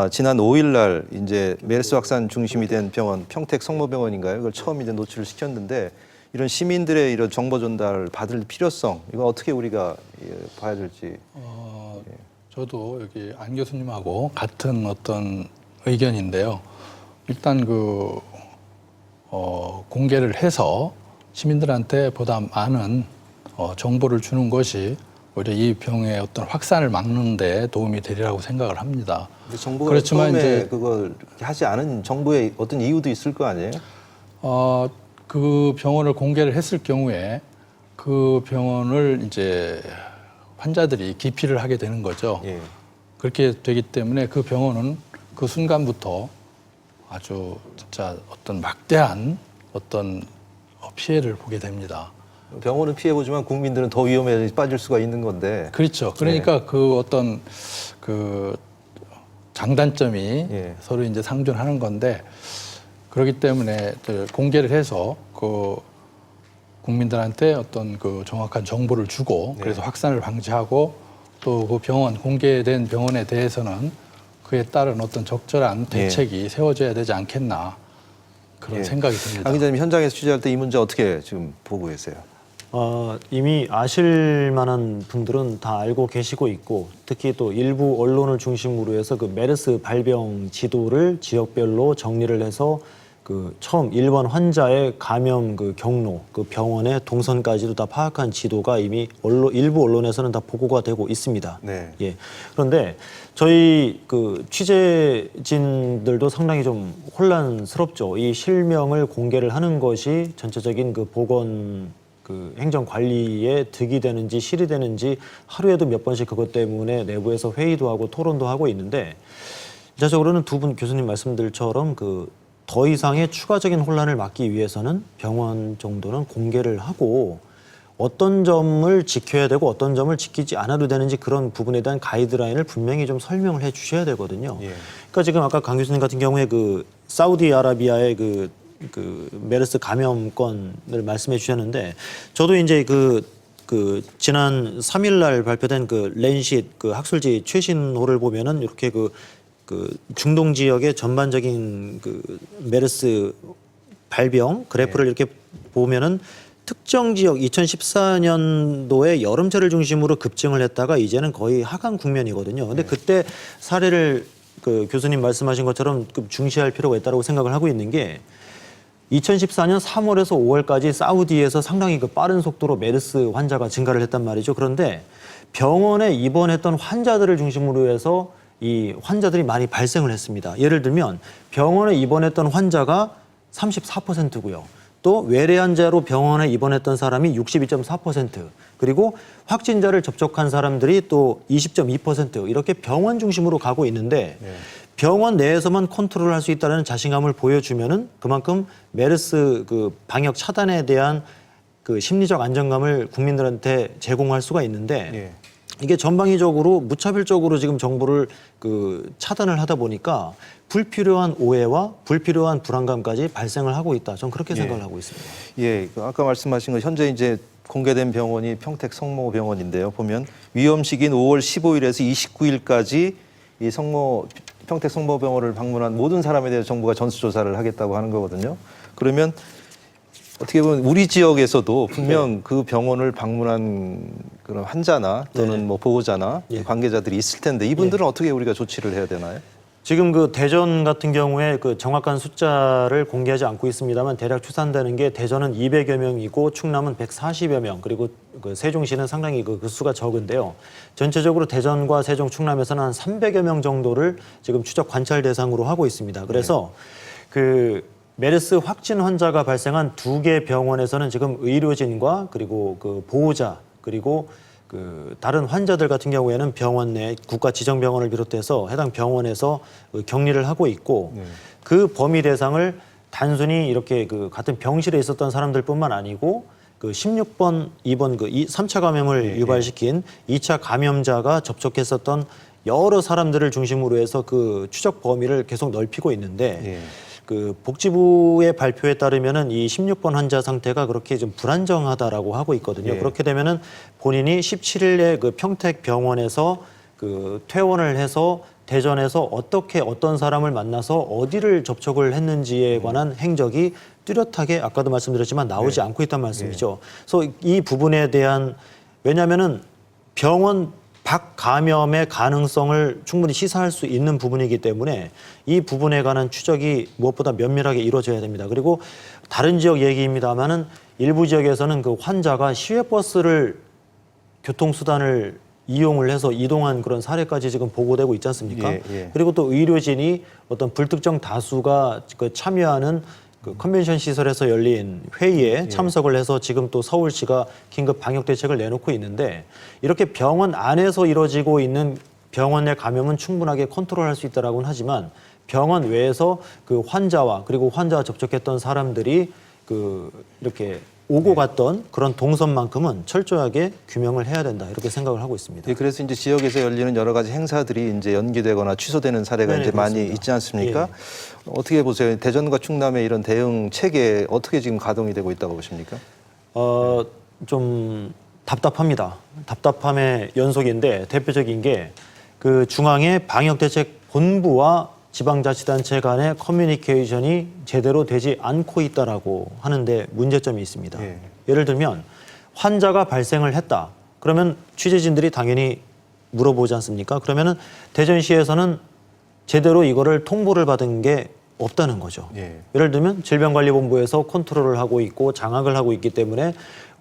지난 5일 날 이제 메르스 확산 중심이 된 병원 평택 성모병원인가요? 그걸 처음 이제 노출을 시켰는데 이런 시민들의 이런 정보 전달을 받을 필요성 이거 어떻게 우리가 봐야 될지. 저도 여기 안 교수님하고 같은 어떤 의견인데요. 일단 공개를 해서 시민들한테 보다 많은 정보를 주는 것이 오히려 이 병의 어떤 확산을 막는 데 도움이 되리라고 생각을 합니다. 근데 정부가 그렇지만 처음에 이제 그걸 하지 않은 정부의 어떤 이유도 있을 거 아니에요? 그 병원을 공개를 했을 경우에 그 병원을 이제 환자들이 기피를 하게 되는 거죠. 예. 그렇게 되기 때문에 그 병원은 그 순간부터 아주 진짜 어떤 막대한 어떤 피해를 보게 됩니다. 병원은 피해보지만 국민들은 더 위험에 빠질 수가 있는 건데. 그렇죠. 그러니까 그 어떤 그 장단점이 서로 이제 상존하는 건데 그렇기 때문에 공개를 해서 그 국민들한테 어떤 그 정확한 정보를 주고 그래서 확산을 방지하고 또 그 병원 공개된 병원에 대해서는 그에 따른 어떤 적절한 대책이 세워져야 되지 않겠나 그런 생각이 듭니다. 강 기자님 현장에서 취재할 때 이 문제 어떻게 지금 보고 계세요? 이미 아실 만한 분들은 다 알고 계시고 있고 특히 또 일부 언론을 중심으로 해서 그 메르스 발병 지도를 지역별로 정리를 해서 그 처음 1번 환자의 감염 그 경로, 그 병원의 동선까지도 다 파악한 지도가 이미 일부 언론에서는 다 보고가 되고 있습니다. 네. 예. 그런데 저희 그 취재진들도 상당히 좀 혼란스럽죠. 이 실명을 공개를 하는 것이 전체적인 그 보건 그 행정 관리에 득이 되는지 실이 되는지 하루에도 몇 번씩 그것 때문에 내부에서 회의도 하고 토론도 하고 있는데 일차적으로는 두 분 교수님 말씀들처럼 그 더 이상의 추가적인 혼란을 막기 위해서는 병원 정도는 공개를 하고 어떤 점을 지켜야 되고 어떤 점을 지키지 않아도 되는지 그런 부분에 대한 가이드라인을 분명히 좀 설명을 해 주셔야 되거든요. 그러니까 지금 아까 강 교수님 같은 경우에 그 사우디아라비아의 그 메르스 감염건을 말씀해 주셨는데 저도 이제 그 지난 3일 날 발표된 그 랜싯 그 학술지 최신호를 보면은 이렇게 그 중동 지역의 전반적인 그 메르스 발병 그래프를 이렇게 보면은 특정 지역 2014년도에 여름철을 중심으로 급증을 했다가 이제는 거의 하강 국면이거든요. 근데 그때 사례를 그 교수님 말씀하신 것처럼 중시할 필요가 있다고 생각을 하고 있는 게 2014년 3월에서 5월까지 사우디에서 상당히 그 빠른 속도로 메르스 환자가 증가를 했단 말이죠. 그런데 병원에 입원했던 환자들을 중심으로 해서 이 환자들이 많이 발생을 했습니다. 예를 들면 병원에 입원했던 환자가 34%고요. 또 외래 환자로 병원에 입원했던 사람이 62.4%, 그리고 확진자를 접촉한 사람들이 또 20.2% 이렇게 병원 중심으로 가고 있는데 병원 내에서만 컨트롤할 수 있다는 자신감을 보여주면은 그만큼 메르스 그 방역 차단에 대한 그 심리적 안정감을 국민들한테 제공할 수가 있는데 이게 전방위적으로 무차별적으로 지금 정보를 그 차단을 하다 보니까 불필요한 오해와 불필요한 불안감까지 발생을 하고 있다. 저는 그렇게 생각을 하고 있습니다. 예, 아까 말씀하신 거 현재 이제 공개된 병원이 평택 성모병원인데요. 보면 위험 시기인 5월 15일에서 29일까지 이 평택 성모병원을 방문한 모든 사람에 대해서 정부가 전수조사를 하겠다고 하는 거거든요. 그러면 어떻게 보면 우리 지역에서도 분명 그 병원을 방문한 그런 환자나 또는 뭐 보호자나 관계자들이 있을 텐데 이분들은 어떻게 우리가 조치를 해야 되나요? 지금 그 대전 같은 경우에 그 정확한 숫자를 공개하지 않고 있습니다만 대략 추산되는 게 대전은 200여 명이고 충남은 140여 명 그리고 그 세종시는 상당히 그 수가 적은데요. 전체적으로 대전과 세종, 충남에서는 한 300여 명 정도를 지금 추적 관찰 대상으로 하고 있습니다. 그래서 그 메르스 확진 환자가 발생한 2개 병원에서는 지금 의료진과 그리고 그 보호자 그리고 그 다른 환자들 같은 경우에는 병원 내 국가 지정병원을 비롯해서 해당 병원에서 격리를 하고 있고 그 범위 대상을 단순히 이렇게 그 같은 병실에 있었던 사람들뿐만 아니고 그 16번, 2번 그 3차 감염을 유발시킨 2차 감염자가 접촉했었던 여러 사람들을 중심으로 해서 그 추적 범위를 계속 넓히고 있는데 그 복지부의 발표에 따르면은 이 16번 환자 상태가 그렇게 좀 불안정하다라고 하고 있거든요. 그렇게 되면은 본인이 17일에 그 평택 병원에서 그 퇴원을 해서 대전에서 어떻게 어떤 사람을 만나서 어디를 접촉을 했는지에 관한 행적이 뚜렷하게 아까도 말씀드렸지만 나오지 않고 있단 말씀이죠. 그래서 이 부분에 대한 왜냐하면은 병원 밖 감염의 가능성을 충분히 시사할 수 있는 부분이기 때문에 이 부분에 관한 추적이 무엇보다 면밀하게 이루어져야 됩니다. 그리고 다른 지역 얘기입니다만은 일부 지역에서는 그 환자가 시외버스를 교통수단을 이용을 해서 이동한 그런 사례까지 지금 보고되고 있지 않습니까? 예, 예. 그리고 또 의료진이 어떤 불특정 다수가 그 참여하는 그 컨벤션 시설에서 열린 회의에 참석을 해서 지금 또 서울시가 긴급 방역 대책을 내놓고 있는데 이렇게 병원 안에서 이루어지고 있는 병원 내 감염은 충분하게 컨트롤할 수 있다라고는 하지만 병원 외에서 그 환자와 그리고 환자와 접촉했던 사람들이 그 이렇게 오고 갔던 그런 동선만큼은 철저하게 규명을 해야 된다 이렇게 생각을 하고 있습니다. 예, 그래서 이제 지역에서 열리는 여러 가지 행사들이 이제 연기되거나 취소되는 사례가 네네, 이제 많이 그렇습니다. 있지 않습니까? 예. 어떻게 보세요? 대전과 충남의 이런 대응 체계 어떻게 지금 가동이 되고 있다고 보십니까? 좀 답답합니다. 답답함의 연속인데 대표적인 게 그 중앙의 방역대책본부와 지방자치단체 간의 커뮤니케이션이 제대로 되지 않고 있다라고 하는데 문제점이 있습니다. 예. 예를 들면 환자가 발생을 했다. 그러면 취재진들이 당연히 물어보지 않습니까? 그러면은 대전시에서는 제대로 이거를 통보를 받은 게 없다는 거죠. 예. 예를 들면 질병관리본부에서 컨트롤을 하고 있고 장악을 하고 있기 때문에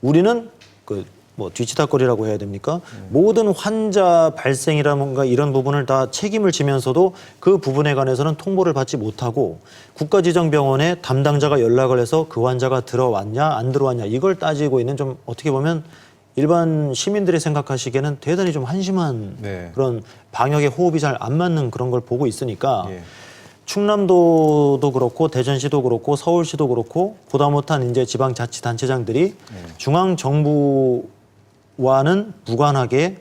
우리는 그 뭐 뒤치다거리라고 해야 됩니까? 모든 환자 발생이라든가 이런 부분을 다 책임을 지면서도 그 부분에 관해서는 통보를 받지 못하고 국가지정병원에 담당자가 연락을 해서 그 환자가 들어왔냐 안 들어왔냐 이걸 따지고 있는 좀 어떻게 보면 일반 시민들이 생각하시기에는 대단히 좀 한심한 네. 그런 방역의 호흡이 잘 안 맞는 그런 걸 보고 있으니까 예. 충남도도 그렇고 대전시도 그렇고 서울시도 그렇고 보다 못한 이제 지방자치단체장들이 중앙 정부와는 무관하게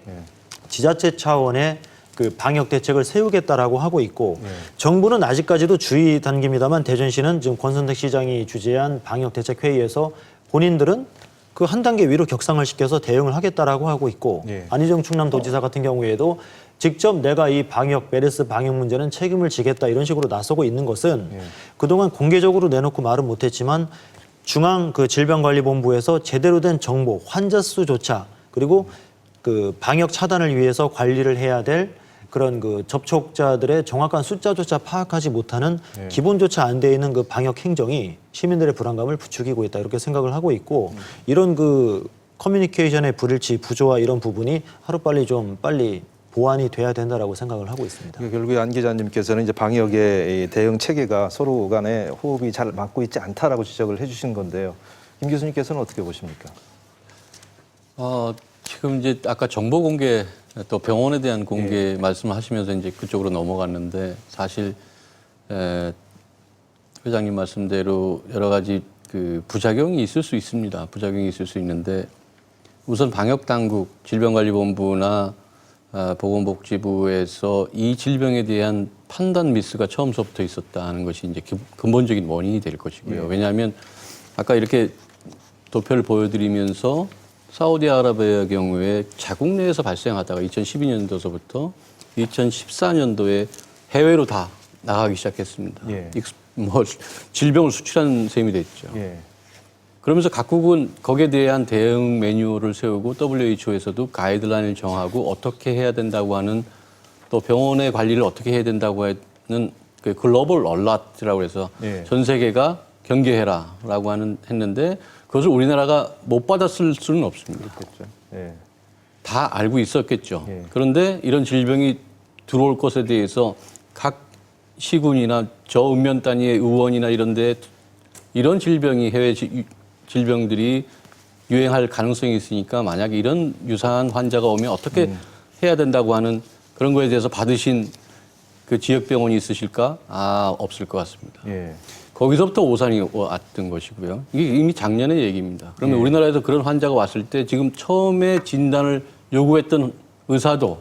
지자체 차원의 그 방역 대책을 세우겠다라고 하고 있고 정부는 아직까지도 주의 단계입니다만 대전시는 지금 권선택 시장이 주재한 방역 대책 회의에서 본인들은 그 한 단계 위로 격상을 시켜서 대응을 하겠다라고 하고 있고 안희정 충남도지사 같은 경우에도 직접 내가 이 방역 메르스 방역 문제는 책임을 지겠다 이런 식으로 나서고 있는 것은 그동안 공개적으로 내놓고 말은 못했지만 중앙 그 질병관리본부에서 제대로 된 정보 환자 수조차 그리고 그 방역 차단을 위해서 관리를 해야 될 그런 그 접촉자들의 정확한 숫자조차 파악하지 못하는 기본조차 안 돼 있는 그 방역 행정이 시민들의 불안감을 부추기고 있다 이렇게 생각을 하고 있고 이런 그 커뮤니케이션의 불일치 부조화 이런 부분이 하루빨리 좀 빨리 보완이 돼야 된다라고 생각을 하고 있습니다. 결국에 안 기자님께서는 이제 방역의 대응 체계가 서로 간에 호흡이 잘 맞고 있지 않다라고 지적을 해주신 건데요. 김 교수님께서는 어떻게 보십니까? 지금 이제 아까 정보 공개 또 병원에 대한 공개 말씀하시면서 이제 그쪽으로 넘어갔는데 사실 회장님 말씀대로 여러 가지 그 부작용이 있을 수 있습니다. 부작용이 있을 수 있는데 우선 방역 당국 질병관리본부나 보건복지부에서 이 질병에 대한 판단 미스가 처음서부터 있었다는 것이 이제 근본적인 원인이 될 것이고요. 왜냐하면 아까 이렇게 도표를 보여드리면서 사우디아라비아의 경우에 자국 내에서 발생하다가 2012년도서부터 2014년도에 해외로 다 나가기 시작했습니다. 뭐 질병을 수출한 셈이 됐죠. 그러면서 각국은 거기에 대한 대응 매뉴얼을 세우고 WHO에서도 가이드라인을 정하고 어떻게 해야 된다고 하는 또 병원의 관리를 어떻게 해야 된다고 하는 그 글로벌 얼라트라고 해서 전 세계가 경계해라라고 했는데 그것을 우리나라가 못 받았을 수는 없습니다. 다 알고 있었겠죠. 그런데 이런 질병이 들어올 것에 대해서 각 시군이나 저읍면 단위의 의원이나 이런 데 이런 질병이 해외 질병들이 유행할 가능성이 있으니까 만약에 이런 유사한 환자가 오면 어떻게 해야 된다고 하는 그런 거에 대해서 받으신 그 지역병원이 있으실까? 없을 것 같습니다. 거기서부터 오산이 왔던 것이고요. 이게 이미 작년의 얘기입니다. 그러면 우리나라에서 그런 환자가 왔을 때 지금 처음에 진단을 요구했던 의사도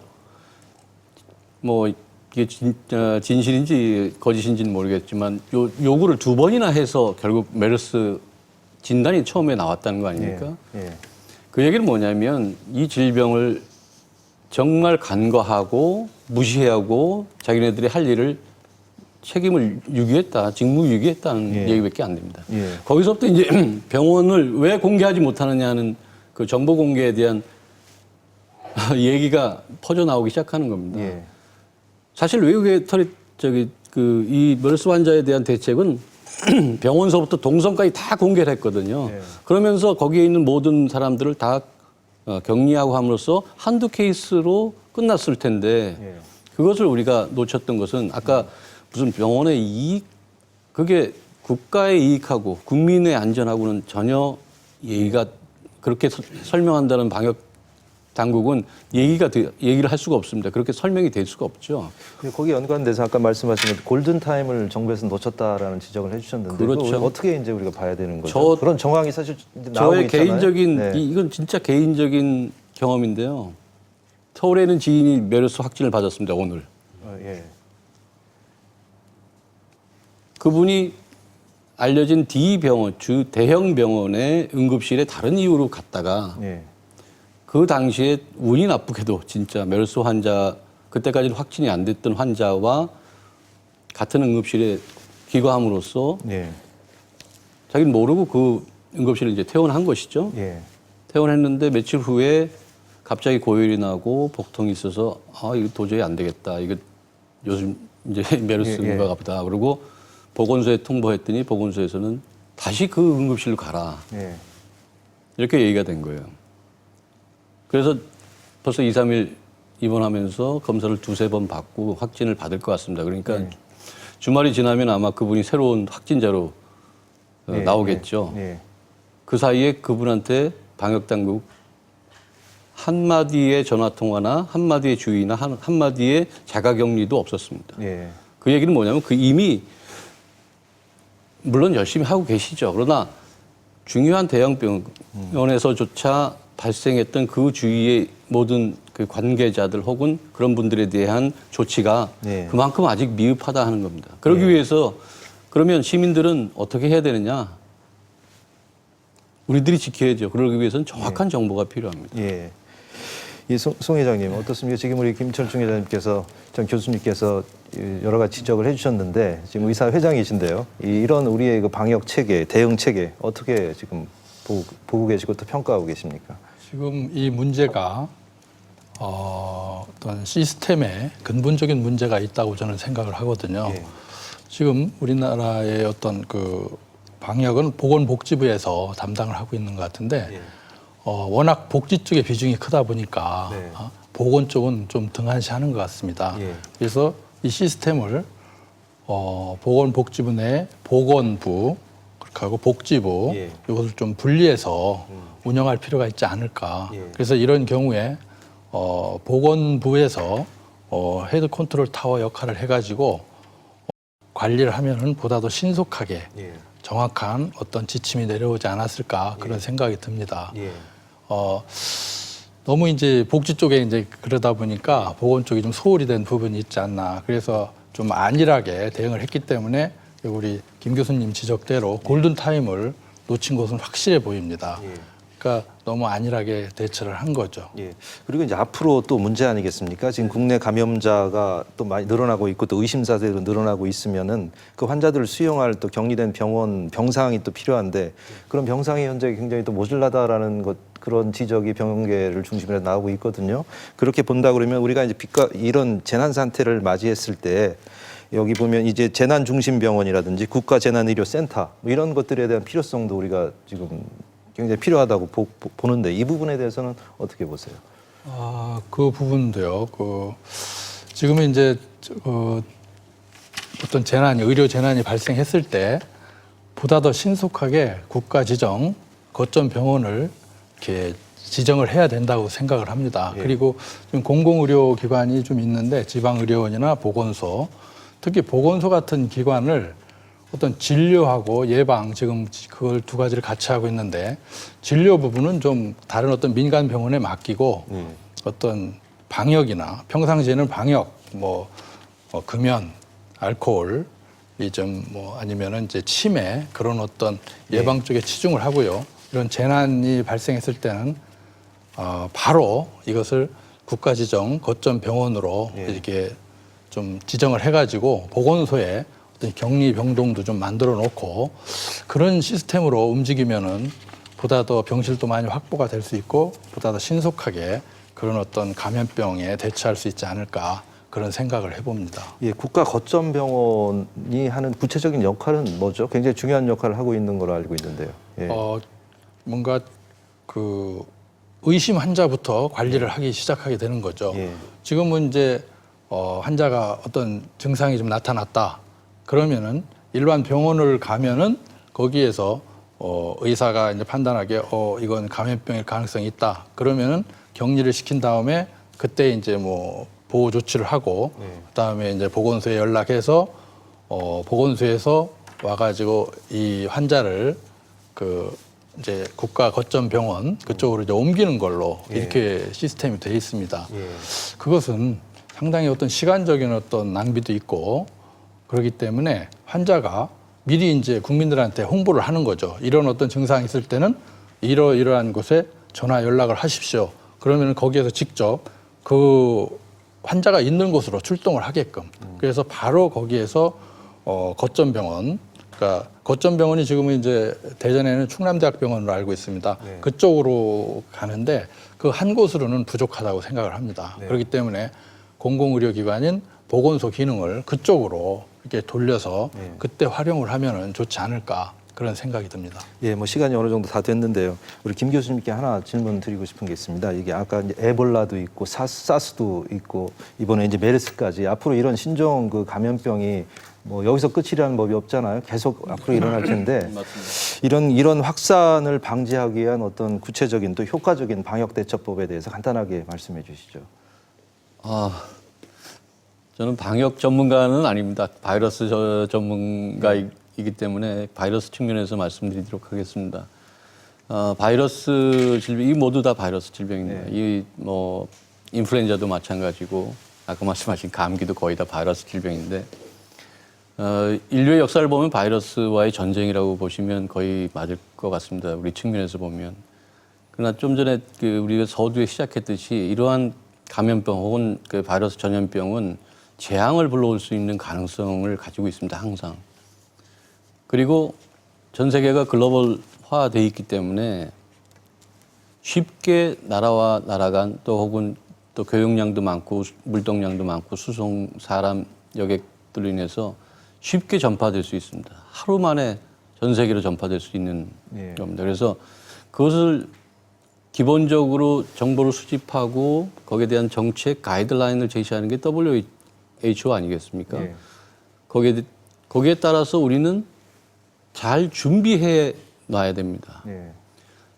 뭐 이게 진실인지 거짓인지는 모르겠지만 요구를 2번이나 해서 결국 메르스 진단이 처음에 나왔다는 거 아닙니까? 그 얘기는 뭐냐면 이 질병을 정말 간과하고 무시하고 자기네들이 할 일을 책임을 유기했다, 직무 유기했다는 얘기밖에 안 됩니다. 거기서부터 이제 병원을 왜 공개하지 못하느냐는 그 정보 공개에 대한 얘기가 퍼져 나오기 시작하는 겁니다. 사실 외국의 이 메르스 환자에 대한 대책은 병원서부터 동선까지 다 공개를 했거든요. 그러면서 거기에 있는 모든 사람들을 다 격리하고 함으로써 한두 케이스로 끝났을 텐데 예. 그것을 우리가 놓쳤던 것은 아까 무슨 병원의 이익, 그게 국가의 이익하고 국민의 안전하고는 전혀 얘기가 그렇게 설명한다는 방역 당국은 얘기를 할 수가 없습니다. 그렇게 설명이 될 수가 없죠. 거기 연관돼서 아까 말씀하신 골든 타임을 정부에서 놓쳤다라는 지적을 해주셨는데 그렇죠. 그거 어떻게 이제 우리가 봐야 되는 거죠? 그런 정황이 사실 나오고 저의 있잖아요. 개인적인 네. 이건 진짜 개인적인 경험인데요. 서울에는 지인이 메르스 확진을 받았습니다. 오늘. 예. 그분이 알려진 D병원, 주 대형 병원의 응급실에 다른 이유로 갔다가 예. 그 당시에 운이 나쁘게도 진짜 메르스 환자, 그때까지는 확진이 안 됐던 환자와 같은 응급실에 귀가함으로써 예. 자기는 모르고 그 응급실을 이제 퇴원한 것이죠. 예. 퇴원했는데 며칠 후에 갑자기 고열이 나고 복통이 있어서 이거 도저히 안 되겠다. 이거 요즘 이제 메르스인가 보다. 그리고 보건소에 통보했더니 보건소에서는 다시 그 응급실로 가라. 예. 이렇게 얘기가 된 거예요. 그래서 벌써 2, 3일 입원하면서 검사를 2-3번 받고 확진을 받을 것 같습니다. 그러니까 주말이 지나면 아마 그분이 새로운 확진자로 나오겠죠. 그 사이에 그분한테 방역당국 한마디의 전화통화나 한마디의 주의나 한마디의 자가격리도 없었습니다. 예. 그 얘기는 뭐냐면 그 이미 물론 열심히 하고 계시죠. 그러나 중요한 대형 병원에서조차 발생했던 그 주위의 모든 그 관계자들 혹은 그런 분들에 대한 조치가 그만큼 아직 미흡하다 하는 겁니다. 그러기 위해서 그러면 시민들은 어떻게 해야 되느냐? 우리들이 지켜야죠. 그러기 위해서는 정확한 정보가 필요합니다. 예. 이 송 회장님 어떻습니까? 지금 우리 김철중 회장님께서 전 교수님께서 여러 가지 지적을 해주셨는데 지금 의사 회장이신데요. 이런 우리의 그 방역 체계, 대응 체계 어떻게 지금 보고 계시고 또 평가하고 계십니까? 지금 이 문제가 어떤 시스템에 근본적인 문제가 있다고 저는 생각을 하거든요. 지금 우리나라의 어떤 그 방역은 보건복지부에서 담당을 하고 있는 것 같은데 워낙 복지 쪽의 비중이 크다 보니까 보건 쪽은 좀 등한시하는 것 같습니다. 그래서 이 시스템을 보건복지부 내 보건부 그렇게 하고 복지부 이것을 좀 분리해서 운영할 필요가 있지 않을까. 그래서 이런 경우에 보건부에서 헤드 컨트롤 타워 역할을 해가지고 관리를 하면은 보다 더 신속하게 정확한 어떤 지침이 내려오지 않았을까 그런 생각이 듭니다. 너무 이제 복지 쪽에 이제 그러다 보니까 보건 쪽이 좀 소홀히 된 부분이 있지 않나. 그래서 좀 안일하게 대응을 했기 때문에 우리 김 교수님 지적대로 골든 타임을 놓친 것은 확실해 보입니다. 그러니까 너무 안일하게 대처를 한 거죠. 그리고 이제 앞으로 또 문제 아니겠습니까? 지금 국내 감염자가 또 많이 늘어나고 있고 또 의심 사례도 늘어나고 있으면은 그 환자들을 수용할 또 격리된 병원 병상이 또 필요한데 그런 병상이 현재 굉장히 또 모자라다라는 것 그런 지적이 병원계를 중심으로 나오고 있거든요. 그렇게 본다 그러면 우리가 이제 이런 재난 상태를 맞이했을 때 여기 보면 이제 재난중심병원이라든지 국가재난의료센터 뭐 이런 것들에 대한 필요성도 우리가 지금 굉장히 필요하다고 보는데 이 부분에 대해서는 어떻게 보세요? 그 부분도요. 지금 이제 어떤 의료 재난이 발생했을 때 보다 더 신속하게 국가 지정 거점 병원을 이렇게 지정을 해야 된다고 생각을 합니다. 그리고 지금 공공의료기관이 좀 있는데 지방의료원이나 보건소, 특히 보건소 같은 기관을 어떤 진료하고 예방 지금 그걸 두 가지를 같이 하고 있는데 진료 부분은 좀 다른 어떤 민간 병원에 맡기고 어떤 방역이나 평상시에는 방역 금연, 알코올 좀 아니면은 이제 치매 그런 어떤 예방 쪽에 치중을 하고요. 이런 재난이 발생했을 때는 바로 이것을 국가 지정 거점 병원으로 이렇게 좀 지정을 해가지고 보건소에 어떤 격리 병동도 좀 만들어 놓고 그런 시스템으로 움직이면은 보다 더 병실도 많이 확보가 될 수 있고 보다 더 신속하게 그런 어떤 감염병에 대처할 수 있지 않을까 그런 생각을 해봅니다. 국가 거점 병원이 하는 구체적인 역할은 뭐죠? 굉장히 중요한 역할을 하고 있는 걸로 알고 있는데요. 뭔가 의심 환자부터 관리를 하기 시작하게 되는 거죠. 예. 지금은 이제 환자가 어떤 증상이 좀 나타났다. 그러면은 일반 병원을 가면은 거기에서 의사가 이제 판단하기에 이건 감염병일 가능성이 있다. 그러면은 격리를 시킨 다음에 그때 이제 뭐 보호 조치를 하고 그다음에 이제 보건소에 연락해서 보건소에서 와가지고 이 환자를 그 이제 국가 거점 병원 그쪽으로 이제 옮기는 걸로 이렇게 시스템이 되어 있습니다. 그것은 상당히 어떤 시간적인 어떤 낭비도 있고 그렇기 때문에 환자가 미리 이제 국민들한테 홍보를 하는 거죠. 이런 어떤 증상이 있을 때는 이러이러한 곳에 전화 연락을 하십시오. 그러면 거기에서 직접 그 환자가 있는 곳으로 출동을 하게끔. 그래서 바로 거기에서 거점 병원, 그러니까 거점 병원이 지금은 이제 대전에는 충남대학병원으로 알고 있습니다. 그쪽으로 가는데 그 한 곳으로는 부족하다고 생각을 합니다. 그렇기 때문에 공공의료기관인 보건소 기능을 그쪽으로 이렇게 돌려서 그때 활용을 하면은 좋지 않을까 그런 생각이 듭니다. 예, 뭐 시간이 어느 정도 다 됐는데요. 우리 김 교수님께 하나 질문 드리고 싶은 게 있습니다. 이게 아까 이제 에볼라도 있고 사스도 있고 이번에 이제 메르스까지 앞으로 이런 신종 그 감염병이 뭐 여기서 끝이라는 법이 없잖아요. 계속 앞으로 일어날 텐데 이런 확산을 방지하기 위한 어떤 구체적인 또 효과적인 방역 대처법에 대해서 간단하게 말씀해 주시죠. 저는 방역 전문가는 아닙니다. 바이러스 전문가이기 때문에 바이러스 측면에서 말씀드리도록 하겠습니다. 바이러스 질병, 이 모두 다 바이러스 질병입니다. 이 뭐 인플루엔자도 마찬가지고 아까 말씀하신 감기도 거의 다 바이러스 질병인데 인류의 역사를 보면 바이러스와의 전쟁이라고 보시면 거의 맞을 것 같습니다. 우리 측면에서 보면. 그러나 좀 전에 우리가 서두에 시작했듯이 이러한 감염병 혹은 그 바이러스 전염병은 재앙을 불러올 수 있는 가능성을 가지고 있습니다. 항상. 그리고 전 세계가 글로벌화돼 있기 때문에 쉽게 나라와 나라 간 또 혹은 또 교역량도 많고 물동량도 많고 수송 사람 여객들로 인해서 쉽게 전파될 수 있습니다. 하루 만에 전 세계로 전파될 수 있는 겁니다. 그래서 그것을 기본적으로 정보를 수집하고 거기에 대한 정책 가이드라인을 제시하는 게 WHO 아니겠습니까? 거기에 따라서 우리는 잘 준비해 놔야 됩니다.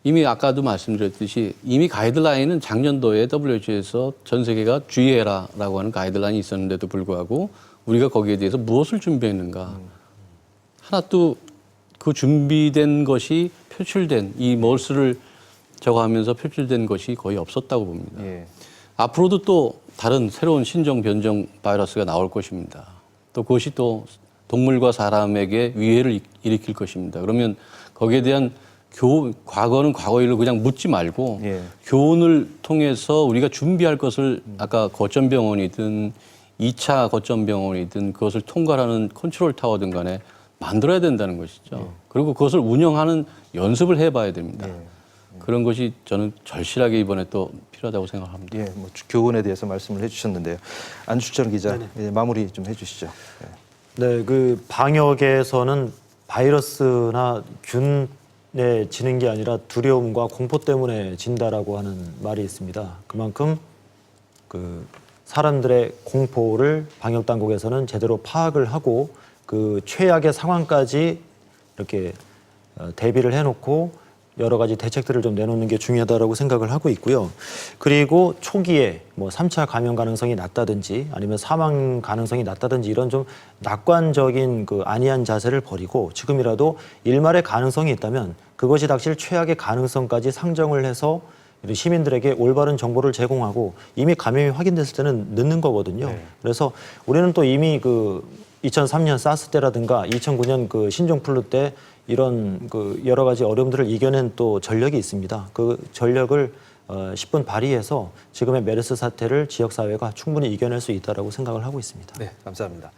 이미 아까도 말씀드렸듯이 이미 가이드라인은 작년도에 WHO에서 전 세계가 주의해라라고 하는 가이드라인이 있었는데도 불구하고 우리가 거기에 대해서 무엇을 준비했는가. 하나도 그 준비된 것이 표출된 이 몰스를 저거하면서 표출된 것이 거의 없었다고 봅니다. 앞으로도 또 다른 새로운 신종 변종 바이러스가 나올 것입니다. 또 그것이 또 동물과 사람에게 위해를 일으킬 것입니다. 그러면 거기에 대한 과거는 과거 일로 그냥 묻지 말고 교훈을 통해서 우리가 준비할 것을 아까 거점병원이든 2차 거점병원이든 그것을 통과하는 컨트롤 타워든 간에 만들어야 된다는 것이죠. 그리고 그것을 운영하는 연습을 해봐야 됩니다. 그런 것이 저는 절실하게 이번에 또 필요하다고 생각합니다. 뭐 교훈에 대해서 말씀을 해주셨는데요. 안주철 기자 마무리 좀 해주시죠. 네, 그 방역에서는 바이러스나 균에 지는 게 아니라 두려움과 공포 때문에 진다라고 하는 말이 있습니다. 그만큼 그 사람들의 공포를 방역 당국에서는 제대로 파악을 하고 그 최악의 상황까지 이렇게 대비를 해놓고 여러 가지 대책들을 좀 내놓는 게 중요하다고 생각을 하고 있고요. 그리고 초기에 뭐 3차 감염 가능성이 낮다든지 아니면 사망 가능성이 낮다든지 이런 좀 낙관적인 그 안이한 자세를 버리고 지금이라도 일말의 가능성이 있다면 그것이 닥칠 최악의 가능성까지 상정을 해서 시민들에게 올바른 정보를 제공하고 이미 감염이 확인됐을 때는 늦는 거거든요. 그래서 우리는 또 이미 그 2003년 사스 때라든가 2009년 그 신종플루 때 이런 그 여러 가지 어려움들을 이겨낸 또 전력이 있습니다. 그 전력을 10분 발휘해서 지금의 메르스 사태를 지역사회가 충분히 이겨낼 수 있다고 생각을 하고 있습니다. 네, 감사합니다.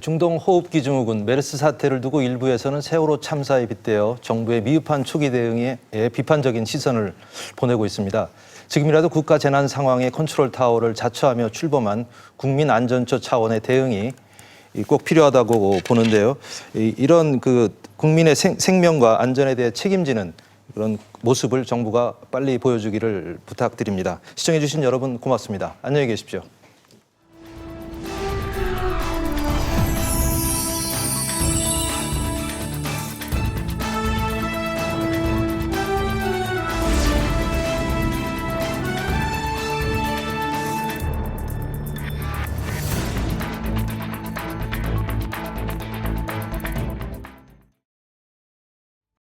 중동호흡기 증후군 메르스 사태를 두고 일부에서는 세월호 참사에 빗대어 정부의 미흡한 초기 대응에 비판적인 시선을 보내고 있습니다. 지금이라도 국가 재난 상황의 컨트롤 타워를 자처하며 출범한 국민안전처 차원의 대응이 꼭 필요하다고 보는데요. 이런 그 국민의 생명과 안전에 대해 책임지는 그런 모습을 정부가 빨리 보여주기를 부탁드립니다. 시청해주신 여러분 고맙습니다. 안녕히 계십시오.